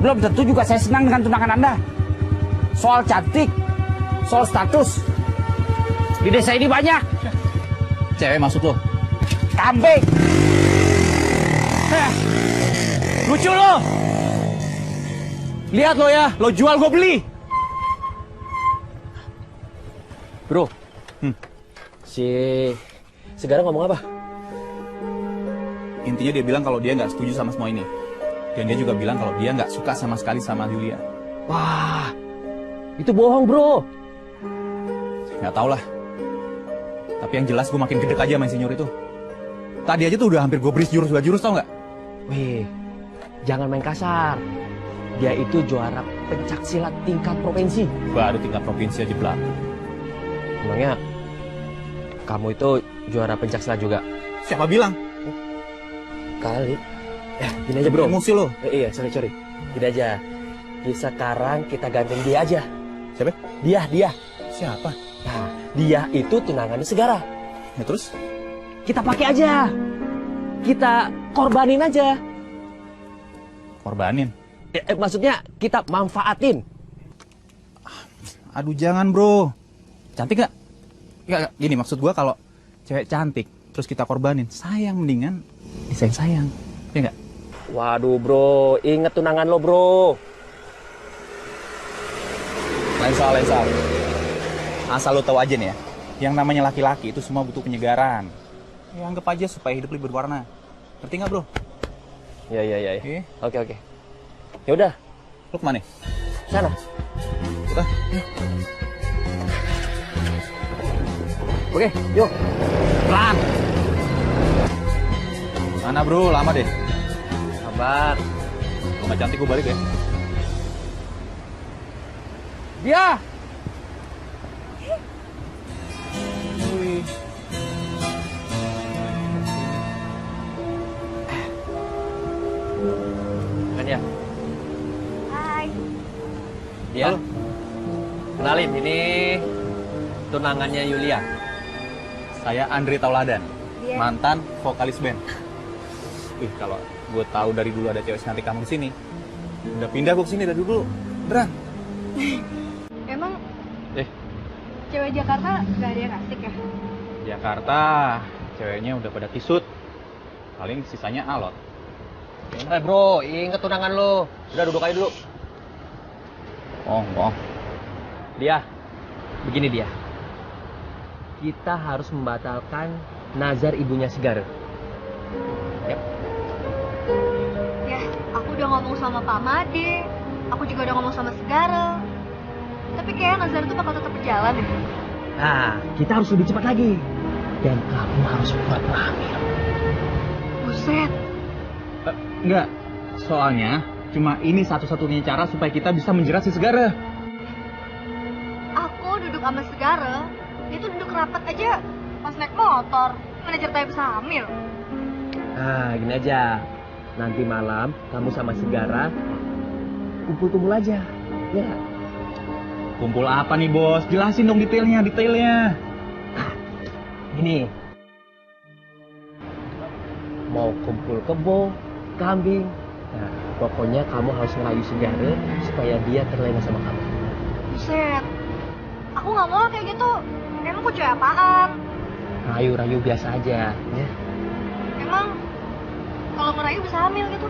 Belum tentu juga saya senang dengan tunangan Anda. Soal cantik, soal status, di desa ini banyak. Cewek maksud lo? Kambing. Lucu lo. Lihat lo ya, lo jual gue beli. Bro, si Segara ngomong apa? Intinya dia bilang kalau dia nggak setuju sama semua ini. Dan dia juga bilang kalau dia nggak suka sama sekali sama Yulia. Wah, itu bohong, bro. Nggak tau lah. Tapi yang jelas gue makin gede aja sama insinyur itu. Tadi aja tuh udah hampir gue beris jurus 2 jurus, tau nggak? Weh, jangan main kasar. Dia itu juara pencaksilat tingkat provinsi. Baru tingkat provinsi aja belakang. Emangnya kamu itu juara pencaksilat juga? Siapa bilang? Kali. Ya, gini aja bro. Emosi lo. Iya, sorry. Gini aja. Sekarang kita gandeng dia aja. Siapa? Dia. Siapa? Nah, dia itu tunangannya Segara. Ya terus? Kita pakai aja. Kita korbanin aja. Korbanin? Maksudnya kita manfaatin. Aduh jangan bro. Cantik gak? Gak, gini maksud gua kalau cewek cantik terus kita korbanin, sayang mendingan disayang-sayang. Ya gak? Waduh bro, inget tunangan lo bro. Lain soal. Asal lo tahu aja nih ya, yang namanya laki-laki itu semua butuh penyegaran. Ya anggap aja supaya hidup lebih berwarna. Ngerti nggak bro? Iya. Oke. Ya udah. Lo kemana? Sana. Udah. Oke, yuk. Pelan. Mana bro? Lama deh. Sabar. Kalau nggak cantik gue balik ya. Dia. Kan ya? Hai. Dia. Kenalin, ini tunangannya Yulia. Saya Andri Tauladan, Dia. mantan vokalis band. Kalau gue tahu dari dulu ada cewek cantik kamu di sini, udah pindah gue kesini dari dulu. Beneran. Emang cewek Jakarta gak ada yang asik ya? Jakarta, ceweknya udah pada kisut. Paling sisanya alot. Bro, inget tunangan lo. Udah duduk aja dulu. Oh. Dia, begini dia. Kita harus membatalkan nazar ibunya Segara. Yap. Ya, aku udah ngomong sama Pak Made. Aku juga udah ngomong sama Segara. Tapi kayaknya nazar itu bakal tetap berjalan ya. Nah, kita harus lebih cepat lagi. Dan kamu harus pura-pura hamil. Buset. Enggak, soalnya cuma ini satu-satunya cara supaya kita bisa menjerat si Segara. Aku duduk sama Segara, dia tuh duduk rapat aja pas naik motor. Mana ceritanya bisa hamil? Nah, gini aja. Nanti malam kamu sama Segara kumpul-kumpul aja. Ya. Kumpul apa nih bos? Jelasin dong detailnya. Gini. Mau kumpul kebo, kambing. Nah, pokoknya kamu harus ngerayu Segara supaya dia terlena sama kamu. Buset. Aku nggak mau kayak gitu. Emang aku cewek apaan? Rayu-rayu biasa aja, ya. Emang kalau ngerayu bisa hamil gitu?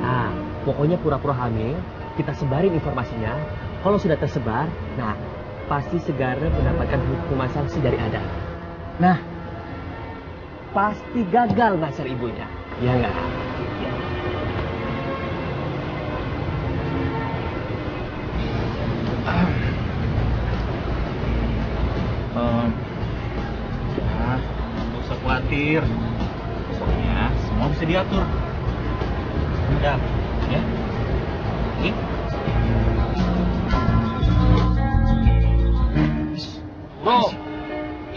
Nah, pokoknya pura-pura hamil, kita sebarin informasinya. Kalau sudah tersebar, nah pasti Segara mendapatkan hukuman sanksi dari Adam. Nah, pasti gagal ngasar ibunya, ya nggak? Ya. Nggak usah khawatir. Pokoknya semua bisa diatur. Udah, ya. Oke? Bro,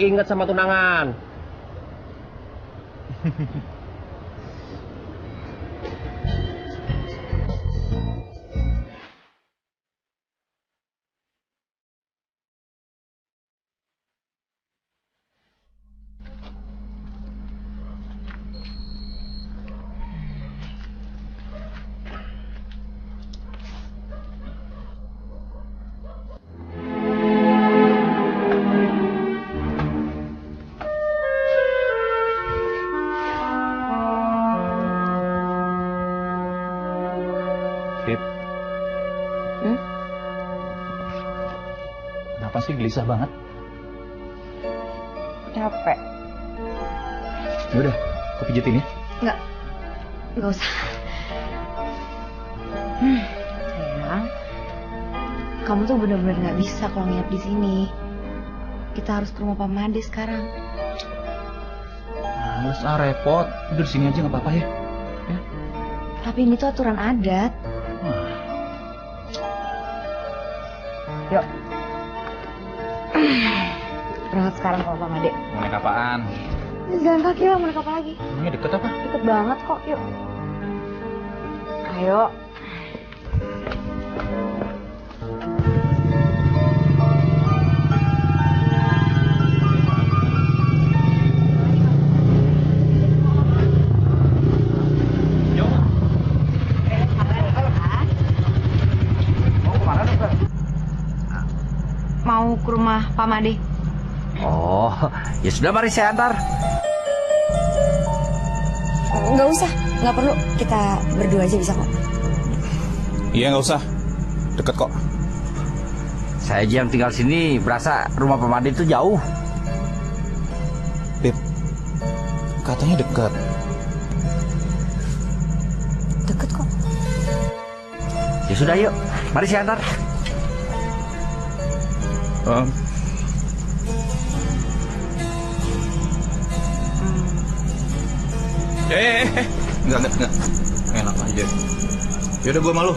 ingat sama tunangan. Kenapa sih gelisah banget? Capek. Yaudah, aku pijitin ya. Nggak usah. Sayang, kamu tuh bener-bener nggak bisa kalau nginep di sini. Kita harus ke rumah Pak Made sekarang. Males repot. Udah di sini aja nggak apa-apa ya. Tapi ini tuh aturan adat. Yuk. Berangkat sekarang kalau Pak Made. Mau naik apaan? Jalan kaki lah, mau naik apa lagi? Ini deket apa? Deket banget kok, yuk. Ayo. Mau ke rumah Pak Made. Oh, ya sudah, mari saya antar. Nggak usah, nggak perlu. Kita berdua aja bisa kok. Iya, nggak usah. Deket kok. Saya aja yang tinggal sini berasa rumah Pak Made itu jauh. Beb, katanya deket. Deket kok. Ya sudah, yuk. Mari saya antar. Enggak. Enak aja. Yaudah, gue malu.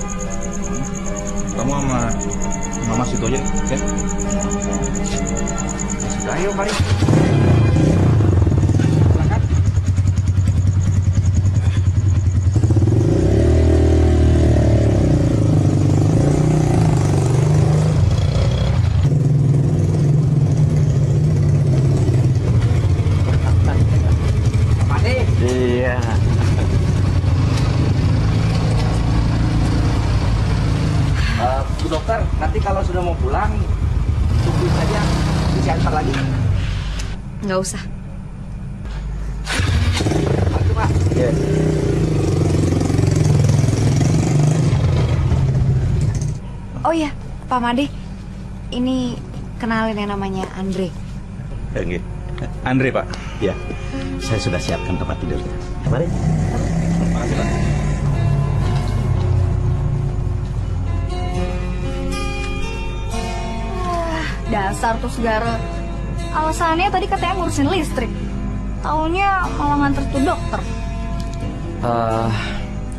Kamu sama Mama situ aja, oke? Sudah, yuk, mari. dokter, nanti kalau sudah mau pulang, tungguin saja, bisa antar lagi. Nggak usah. Itu Pak. Yes. Oh iya, Pak Made, ini kenalin yang namanya Andre. Enggak. Andre, Pak. Ya, saya sudah siapkan tempat tidurnya. Mari. Makasih, Pak. Dasar tuh Segara. Alasannya tadi katanya ngurusin listrik. Taunya malah nganter tuh dokter.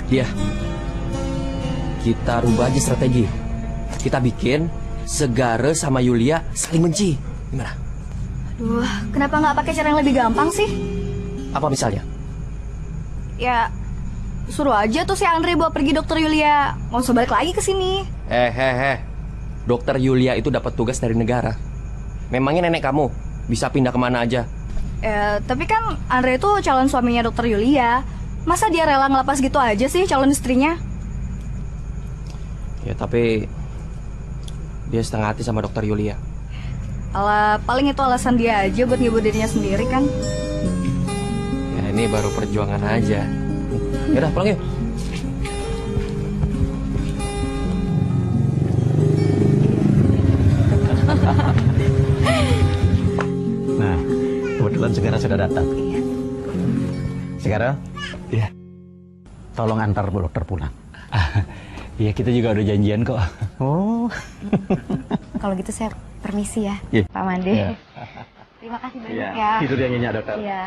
Iya. Kita rubah aja strategi. Kita bikin Segara sama Yulia saling benci. Gimana? Aduh, kenapa nggak pakai cara yang lebih gampang sih? Apa misalnya? Ya, suruh aja tuh si Andre bawa pergi dokter Yulia. Nggak usah balik lagi ke sini. Dokter Yulia itu dapat tugas dari negara. Memangnya nenek kamu bisa pindah kemana aja? Tapi kan Andre itu calon suaminya dokter Yulia. Masa dia rela ngelepas gitu aja sih calon istrinya? Ya tapi dia setengah hati sama dokter Yulia. Alah, paling itu alasan dia aja buat ngibur dirinya sendiri kan? Ya ini baru perjuangan aja. Yaudah pulang yuk. Nah, kebetulan Segara sudah datang. Segara? Iya. Tolong antar Bu Dokter pulang. Iya, kita juga udah janjian kok. Oh. Kalau gitu saya permisi ya, Iya. Pak Made. Iya. Terima kasih banyak Iya. ya. Tidur yang nyenyak, Dokter. Iya.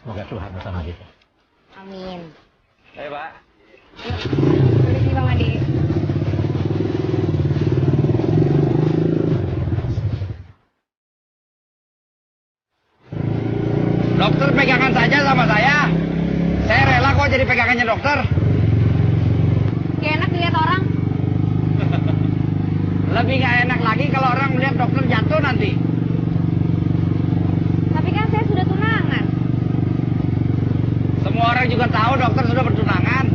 Semoga Tuhan bersama kita. Amin. Ayo Pak. Permisi Pak Made. Dokter pegangan saja sama saya. Saya rela kok jadi pegangannya dokter. Gak enak dilihat orang. Lebih nggak enak lagi kalau orang melihat dokter jatuh nanti. Tapi kan saya sudah tunangan. Semua orang juga tahu dokter sudah bertunangan.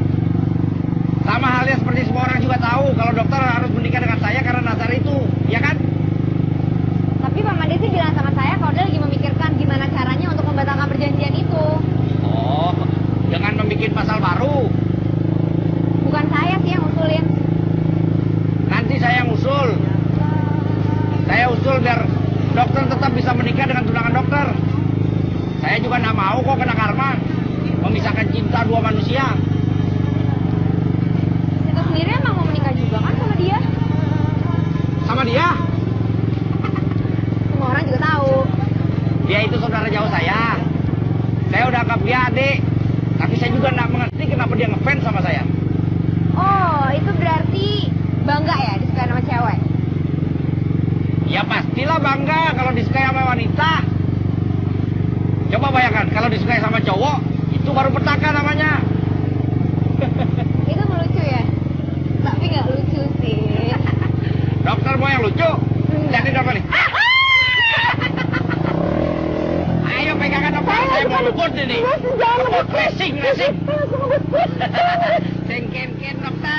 Sama halnya seperti semua orang juga tahu kalau dokter harus menikah dengan saya karena Nazar itu, ya kan? Tapi Pak Made sih bilang sama saya kalau dia lagi memikirkan gimana caranya untuk membatalkan perjanjian itu. Oh, dengan membuat pasal baru. Bukan saya sih yang usulin. Nanti saya yang usul. Saya usul biar dokter tetap bisa menikah dengan tunangan dokter. Saya juga nggak mau kok kena karma memisahkan cinta dua manusia. Kita sendiri emang mau menikah juga kan sama dia? Sama dia? Semua orang juga tahu. Dia itu saudara jauh saya. Saya udah anggap dia adik. Tapi saya juga nggak mengerti kenapa dia ngefans sama saya. Oh, itu berarti bangga ya disukai sama cewek? Ya pastilah bangga kalau disukai sama wanita. Coba bayangkan kalau disukai sama cowok, itu baru petaka namanya. Itu melucu ya? Tapi nggak lucu sih. Dokter mau yang lucu? Jadi dokter nih. Ayo pegangan dokter, saya mau ngebut ini. Racing. Sengken dokter.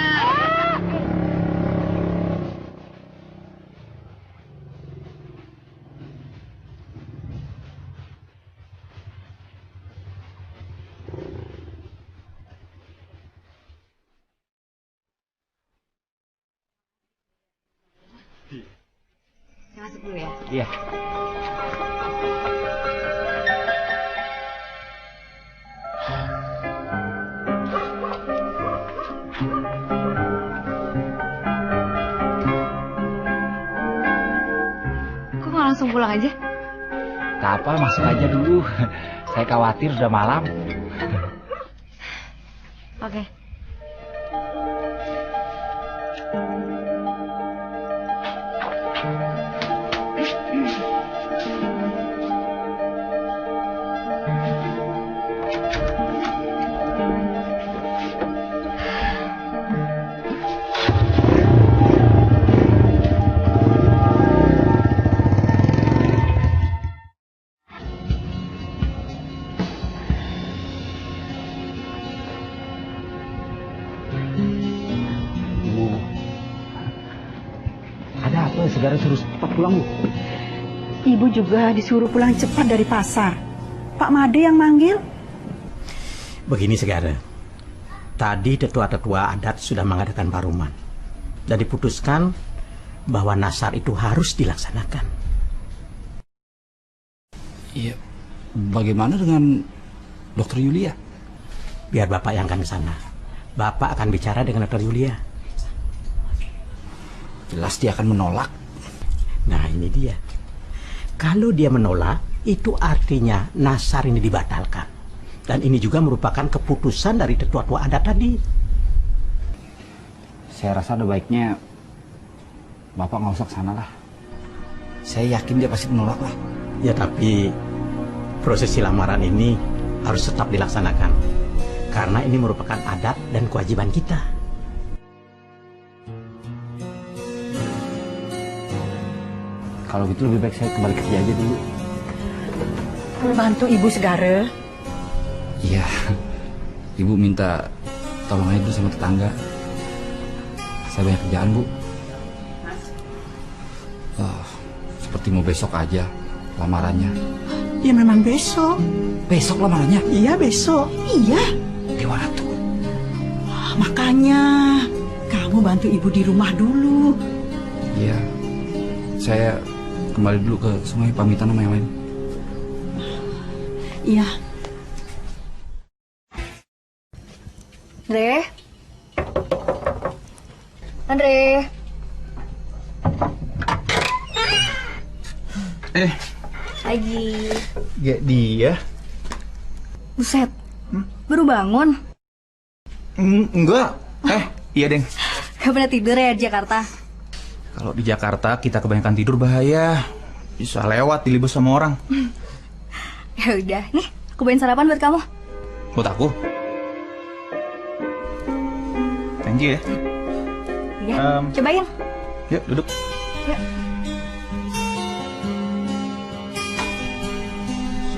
Saya masuk dulu ya. Iya. Kok nggak langsung pulang aja? Tak apa, masuk aja dulu. Saya khawatir sudah malam. Oke. Segara suruh cepat pulang, Bu. Ibu juga disuruh pulang cepat dari pasar. Pak Made yang manggil. Begini Segara, tadi tetua-tetua adat sudah mengadakan paruman dan diputuskan bahwa nasar itu harus dilaksanakan. Iya, bagaimana dengan Dokter Yulia? Biar Bapak yang akan ke sana. Bapak akan bicara dengan Dokter Yulia. Jelas dia akan menolak. Nah ini dia. Kalau dia menolak, itu artinya nasar ini dibatalkan. Dan ini juga merupakan keputusan dari tetua-tetua adat tadi. Saya rasa ada baiknya Bapak nggak usah ke sana lah. Saya yakin dia pasti menolak lah. Ya tapi prosesi lamaran ini harus tetap dilaksanakan. Karena ini merupakan adat dan kewajiban kita. Kalau gitu lebih baik saya kembali kerja aja dulu. Bantu Ibu Segara. Iya, Ibu minta tolong aja dulu sama tetangga. Saya banyak kerjaan, Bu. Seperti mau besok aja lamarannya. Ya memang besok. Besok lamarannya? Iya besok. Iya. Gimana tuh? Makanya kamu bantu Ibu di rumah dulu. Iya, saya kembali dulu ke sungai pamitan sama yang lain. Iya. Andre. Lagi. Gak dia. Buset. Baru bangun. Enggak. Iya, Deng. Gak pernah tidur ya di Jakarta? Kalau di Jakarta kita kebanyakan tidur bahaya. Bisa lewat dilibas sama orang. Ya udah, nih aku bawain sarapan buat kamu. Buat aku? Thank you ya. Ya, cobain. Yuk, duduk. Yuk.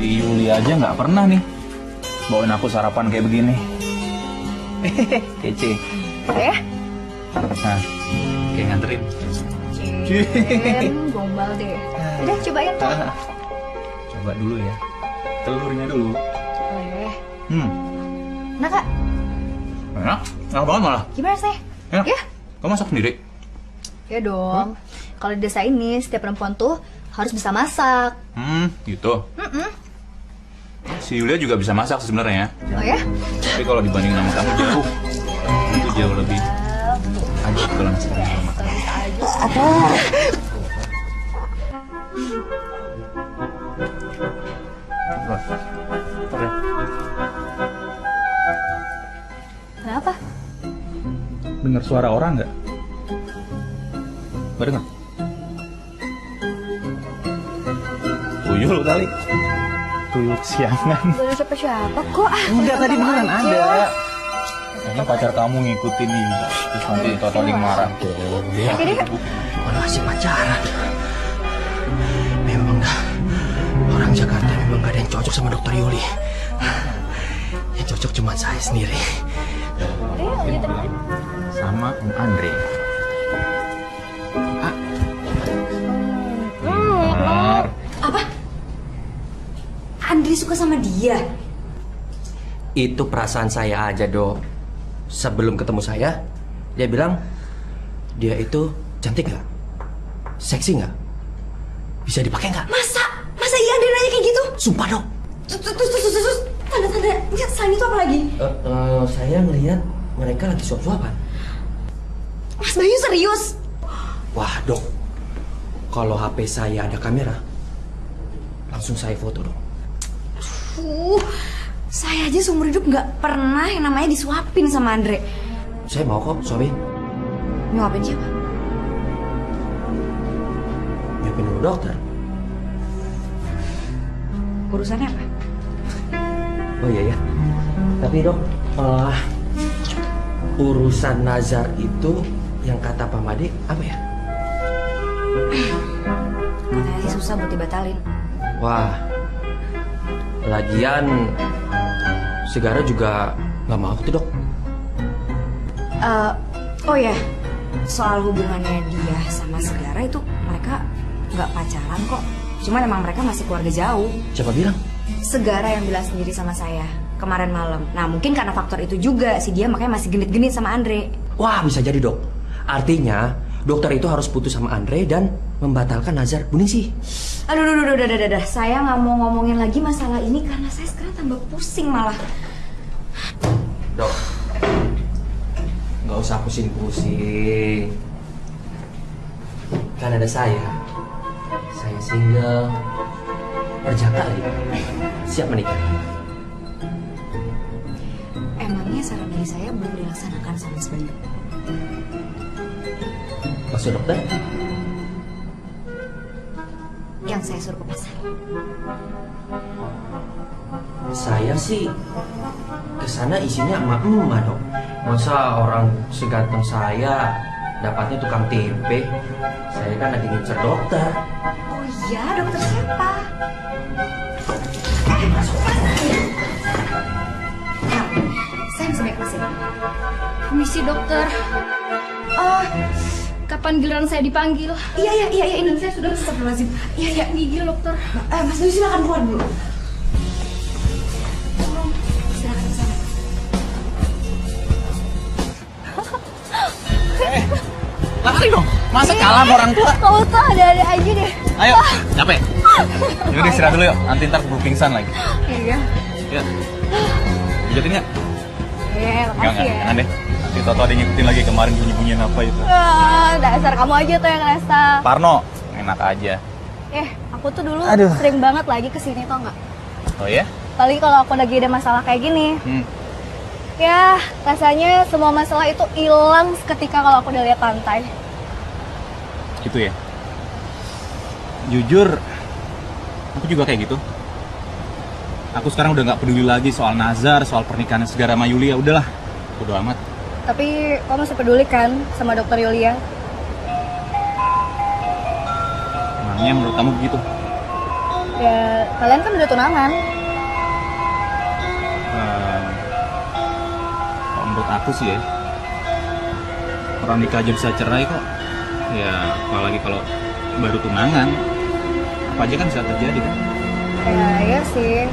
Si Yuli aja nggak pernah nih bawain aku sarapan kayak begini. Kece. Ya? Nah, kayak nganterin. Gombal deh. Udah, cobain tuh. Coba dulu ya. Telurnya dulu. Boleh. Nah, Kak. Enak. Enak banget malah. Gimana sih? Enak. Ya? Kamu masak sendiri? Ya dong. Kalau di desa ini setiap perempuan tuh harus bisa masak. Gitu. Si Yulia juga bisa masak sebenarnya. Oh ya? Tapi kalau dibandingin sama kamu jauh. Itu jauh lebih. Aja kalau masak sama kamu. Kenapa? Dengar suara orang nggak? Nggak dengar? Tuyul kali. Tuyul siangan. Gak ada siapa-siapa kok. Enggak, tadi beneran ada. Kayaknya pacar kamu ngikutin nih. Terus nanti totoling marah. Oke deh. Mana masih pacaran? Memang dah. Orang Jakarta memang gak ada yang cocok sama Dokter Yuli. Yang cocok cuma saya sendiri. Sama Om Andre. Apa? Andre suka sama dia? Itu perasaan saya aja, Dok. Sebelum ketemu saya, dia bilang dia itu cantik nggak? Seksi nggak? Bisa dipakai nggak? Masa iya Andre nanya kayak gitu? Sumpah, Dok. Terus tanda-tanda selain itu apa lagi? Saya ngelihat mereka lagi suap-suapan. Mas Bayu serius? Wah, Dok. Kalau HP saya ada kamera, langsung saya foto, Dok. Saya aja seumur hidup nggak pernah yang namanya disuapin sama Andre. Saya mau kok suapin. Nyuapin siapa? Nyuapin dulu dokter. Urusannya apa? Oh iya ya. Tapi Dok, urusan nazar itu yang kata Pak Made apa ya? Katanya sih susah buat dibatalin. Wah, lagian Segara juga nggak mau tuh, Dok. Oh ya, soal hubungannya dia sama Segara itu mereka mereka nggak pacaran kok. Cuman emang mereka masih keluarga jauh. Siapa bilang? Segara yang bilang sendiri sama saya kemarin malam. Nah mungkin karena faktor itu juga si dia makanya masih genit-genit sama Andre. Wah, bisa jadi, Dok. Artinya, dokter itu harus putus sama Andre dan membatalkan nazar Bu Ningsih. Aduh, udah. Saya nggak mau ngomongin lagi masalah ini karena saya sekarang tambah pusing malah. Dok, nggak usah pusing-pusing. Kan ada saya single, berjaka lagi, siap menikah. Emangnya saran dari saya belum dilaksanakan sama Mas Bayu? Maksud dokter? Yang saya suruh ke pasar. Saya sih kesana isinya emak-emak, Dok. Masa orang seganteng saya dapatnya tukang tempe? Saya kan lagi ngincer dokter. Oh iya, dokter siapa? Saya bisa baik mesin. Permisi dokter. Oh, kapan giliran saya dipanggil? Iya, ini saya sudah astagfirullahaladzim. Iya, Gigi dokter. Mas Bayu silakan keluar dulu. Silakan ke sana. Lari dong, masa kalah sama orang tua? Kamu tuh ada-ada aja deh. Ayo, capek. Yaudah istirahat dulu yuk, nanti ntar keburu pingsan lagi. Iya. Ya, pijatin nggak? Iya, makasih ya. Jangan deh. Nanti tau ada ngikutin lagi kemarin bunyi-bunyian apa itu. Dasar kamu aja tuh yang ngerasa. Parno, enak aja. Aku tuh dulu Aduh. sering banget lagi kesini tau nggak? Oh ya? Apalagi kalau aku lagi ada masalah kayak gini. Ya, rasanya semua masalah itu hilang seketika kalau aku udah lihat pantai. Gitu ya? Jujur, aku juga kayak gitu. Aku sekarang udah nggak peduli lagi soal nazar, soal pernikahan segara sama Yulia. Udahlah, bodo amat. Tapi kamu masih peduli kan sama dokter Yulia? Emangnya menurut kamu begitu? Ya, kalian kan udah tunangan. Kalau menurut aku sih ya, orang nikah aja bisa cerai kok. Ya, apalagi kalau baru tunangan. Apa aja kan bisa terjadi kan? Ya, iya sih.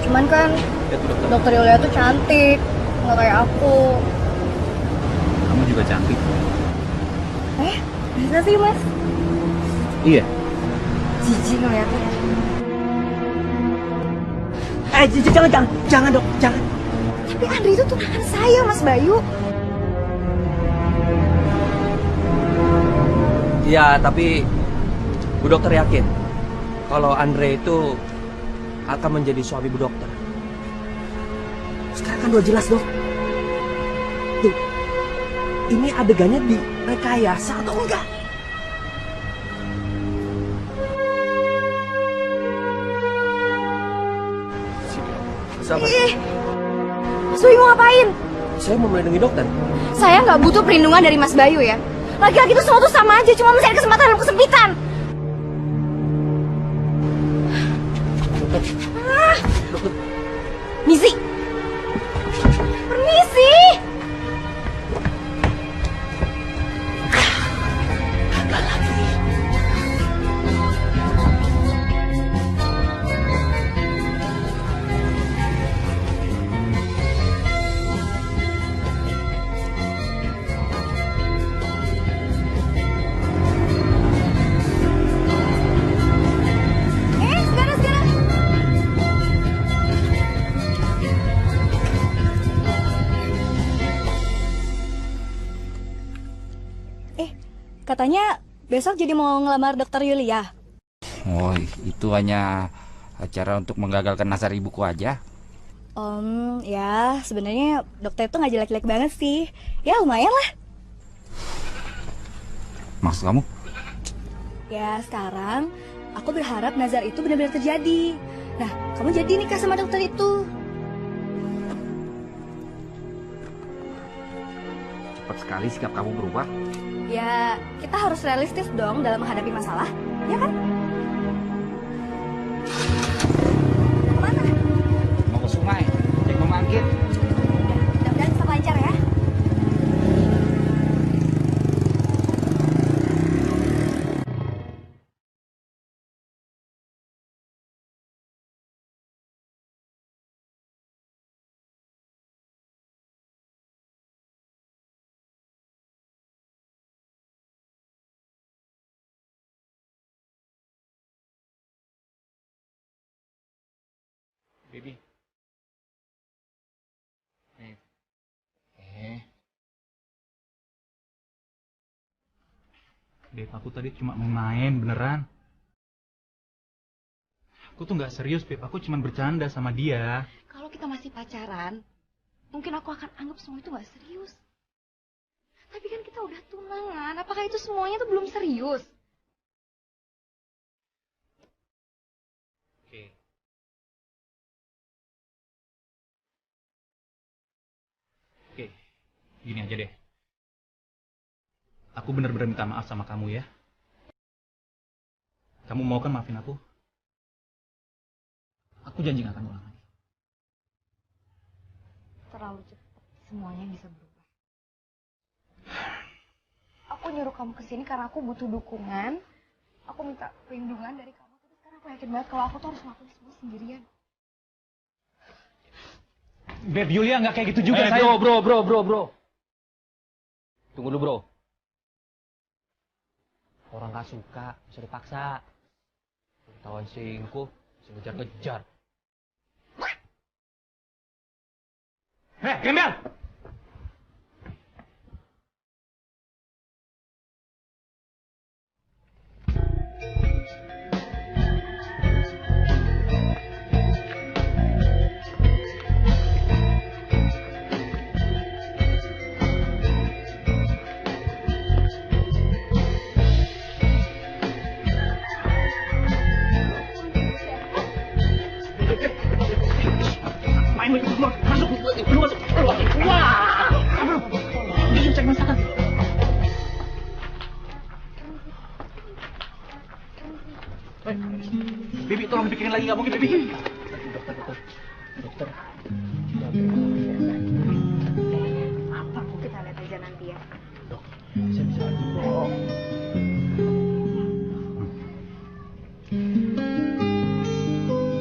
Cuman kan Ya tuh dokter. dokter Yulia tuh cantik, nggak kayak aku. Kamu juga cantik. Bisa sih mas? Iya. Jijik ngeliatnya. Jangan dok, jangan. Tapi Andre itu tunangan saya, Mas Bayu. Ya, tapi Bu Dokter yakin kalau Andre itu akan menjadi suami Bu Dokter. Sekarang kan udah jelas dok. Tuh, ini adegannya di rekayasa atau enggak? Sabar. Mas Bayu mau ngapain? Saya mau melindungi dokter. Saya nggak butuh perlindungan dari Mas Bayu ya. Laki-laki itu semua tuh sama aja, cuma mencari kesempatan dalam kesempitan. Dokter. Misi. Permisi. Katanya besok jadi mau ngelamar dokter Yulia. Oh, itu hanya acara untuk menggagalkan nazar ibuku aja. Ya sebenarnya dokter itu nggak jelek-jelek banget sih. Ya lumayan lah. Maksud kamu? Ya sekarang aku berharap nazar itu benar-benar terjadi. Nah, kamu jadi nikah sama dokter itu. Cepat sekali sikap kamu berubah. Ya, kita harus realistis dong dalam menghadapi masalah, ya kan? Kemana? Mau ke sungai, cek pembangkit. Mudah-mudahan bisa lancar ya. Baby. Beb, aku tadi cuma mau main, beneran. Aku tuh nggak serius, Beb. Aku cuma bercanda sama dia. Kalau kita masih pacaran, mungkin aku akan anggap semua itu nggak serius. Tapi kan kita udah tunangan. Apakah itu semuanya tuh belum serius? Oke. Oke, gini aja deh. Aku bener-bener minta maaf sama kamu ya. Kamu mau kan maafin aku? Aku janji gak akan ulang lagi. Terlalu cepat semuanya bisa berubah. Aku nyuruh kamu kesini karena aku butuh dukungan. Aku minta perlindungan dari kamu. Tapi sekarang aku yakin banget kalau aku tuh harus ngelakuin semua sendirian. Beb, Yulia nggak kayak gitu juga, bro. Tunggu dulu, bro. Orang gak suka, bisa dipaksa. Ketahuan selingkuh, bisa ngejar-ngejar. Gembel! Bibi, tolong dipikirin lagi, nggak mungkin, Bibi. Dokter. Apa? Kita lihat aja nanti ya. Dok, bisa aja, Dok.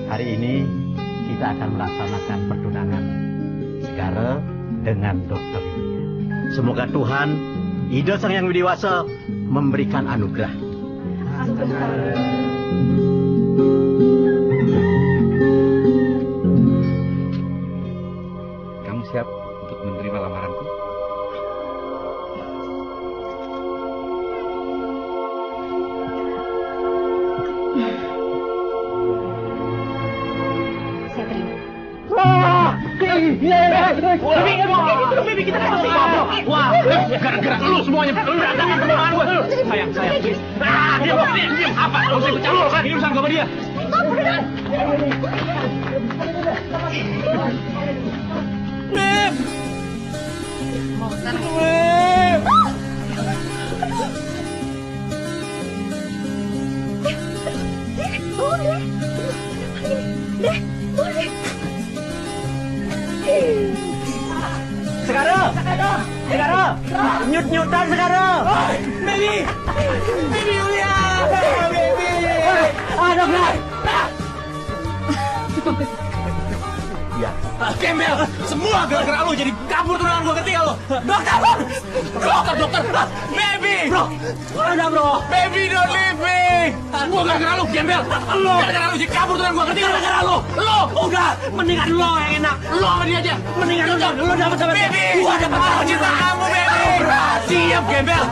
Hari ini kita akan melaksanakan pertunangan Segara dengan Dokter Yulia. Semoga Tuhan, Ida Sang Yang Widiwasa, memberikan anugerah. Kamu siap untuk menerima lamaranku? Saya terima. Wah, gara-gara lu semuanya, lu datangin pertunangan gue. Sayang, please. Diam. Apa? Lu usah ikut campur, ini urusan gue sama dia. Beb! Mau sana. Beb! Segara, nyut-nyutan Segara. Baby Yulia, baby. Dokter. Ya. Gembel, semua gara-gara lu jadi kabur tunangan gua, ngerti gak lu? Dokter, baby. Bro, udah bro. Baby, don't leave me. Semua gara-gara lu, Gembel. Lu gara-gara lu jadi kabur tunangan gua, ngerti gak? Gara-gara lu. Udah, mendingan lo yang enak. Lo sama dia aja. Mendingan lo dapat sama dia. Baby, Gua dapat sama cinta kamu, baby. Siap, Gembel.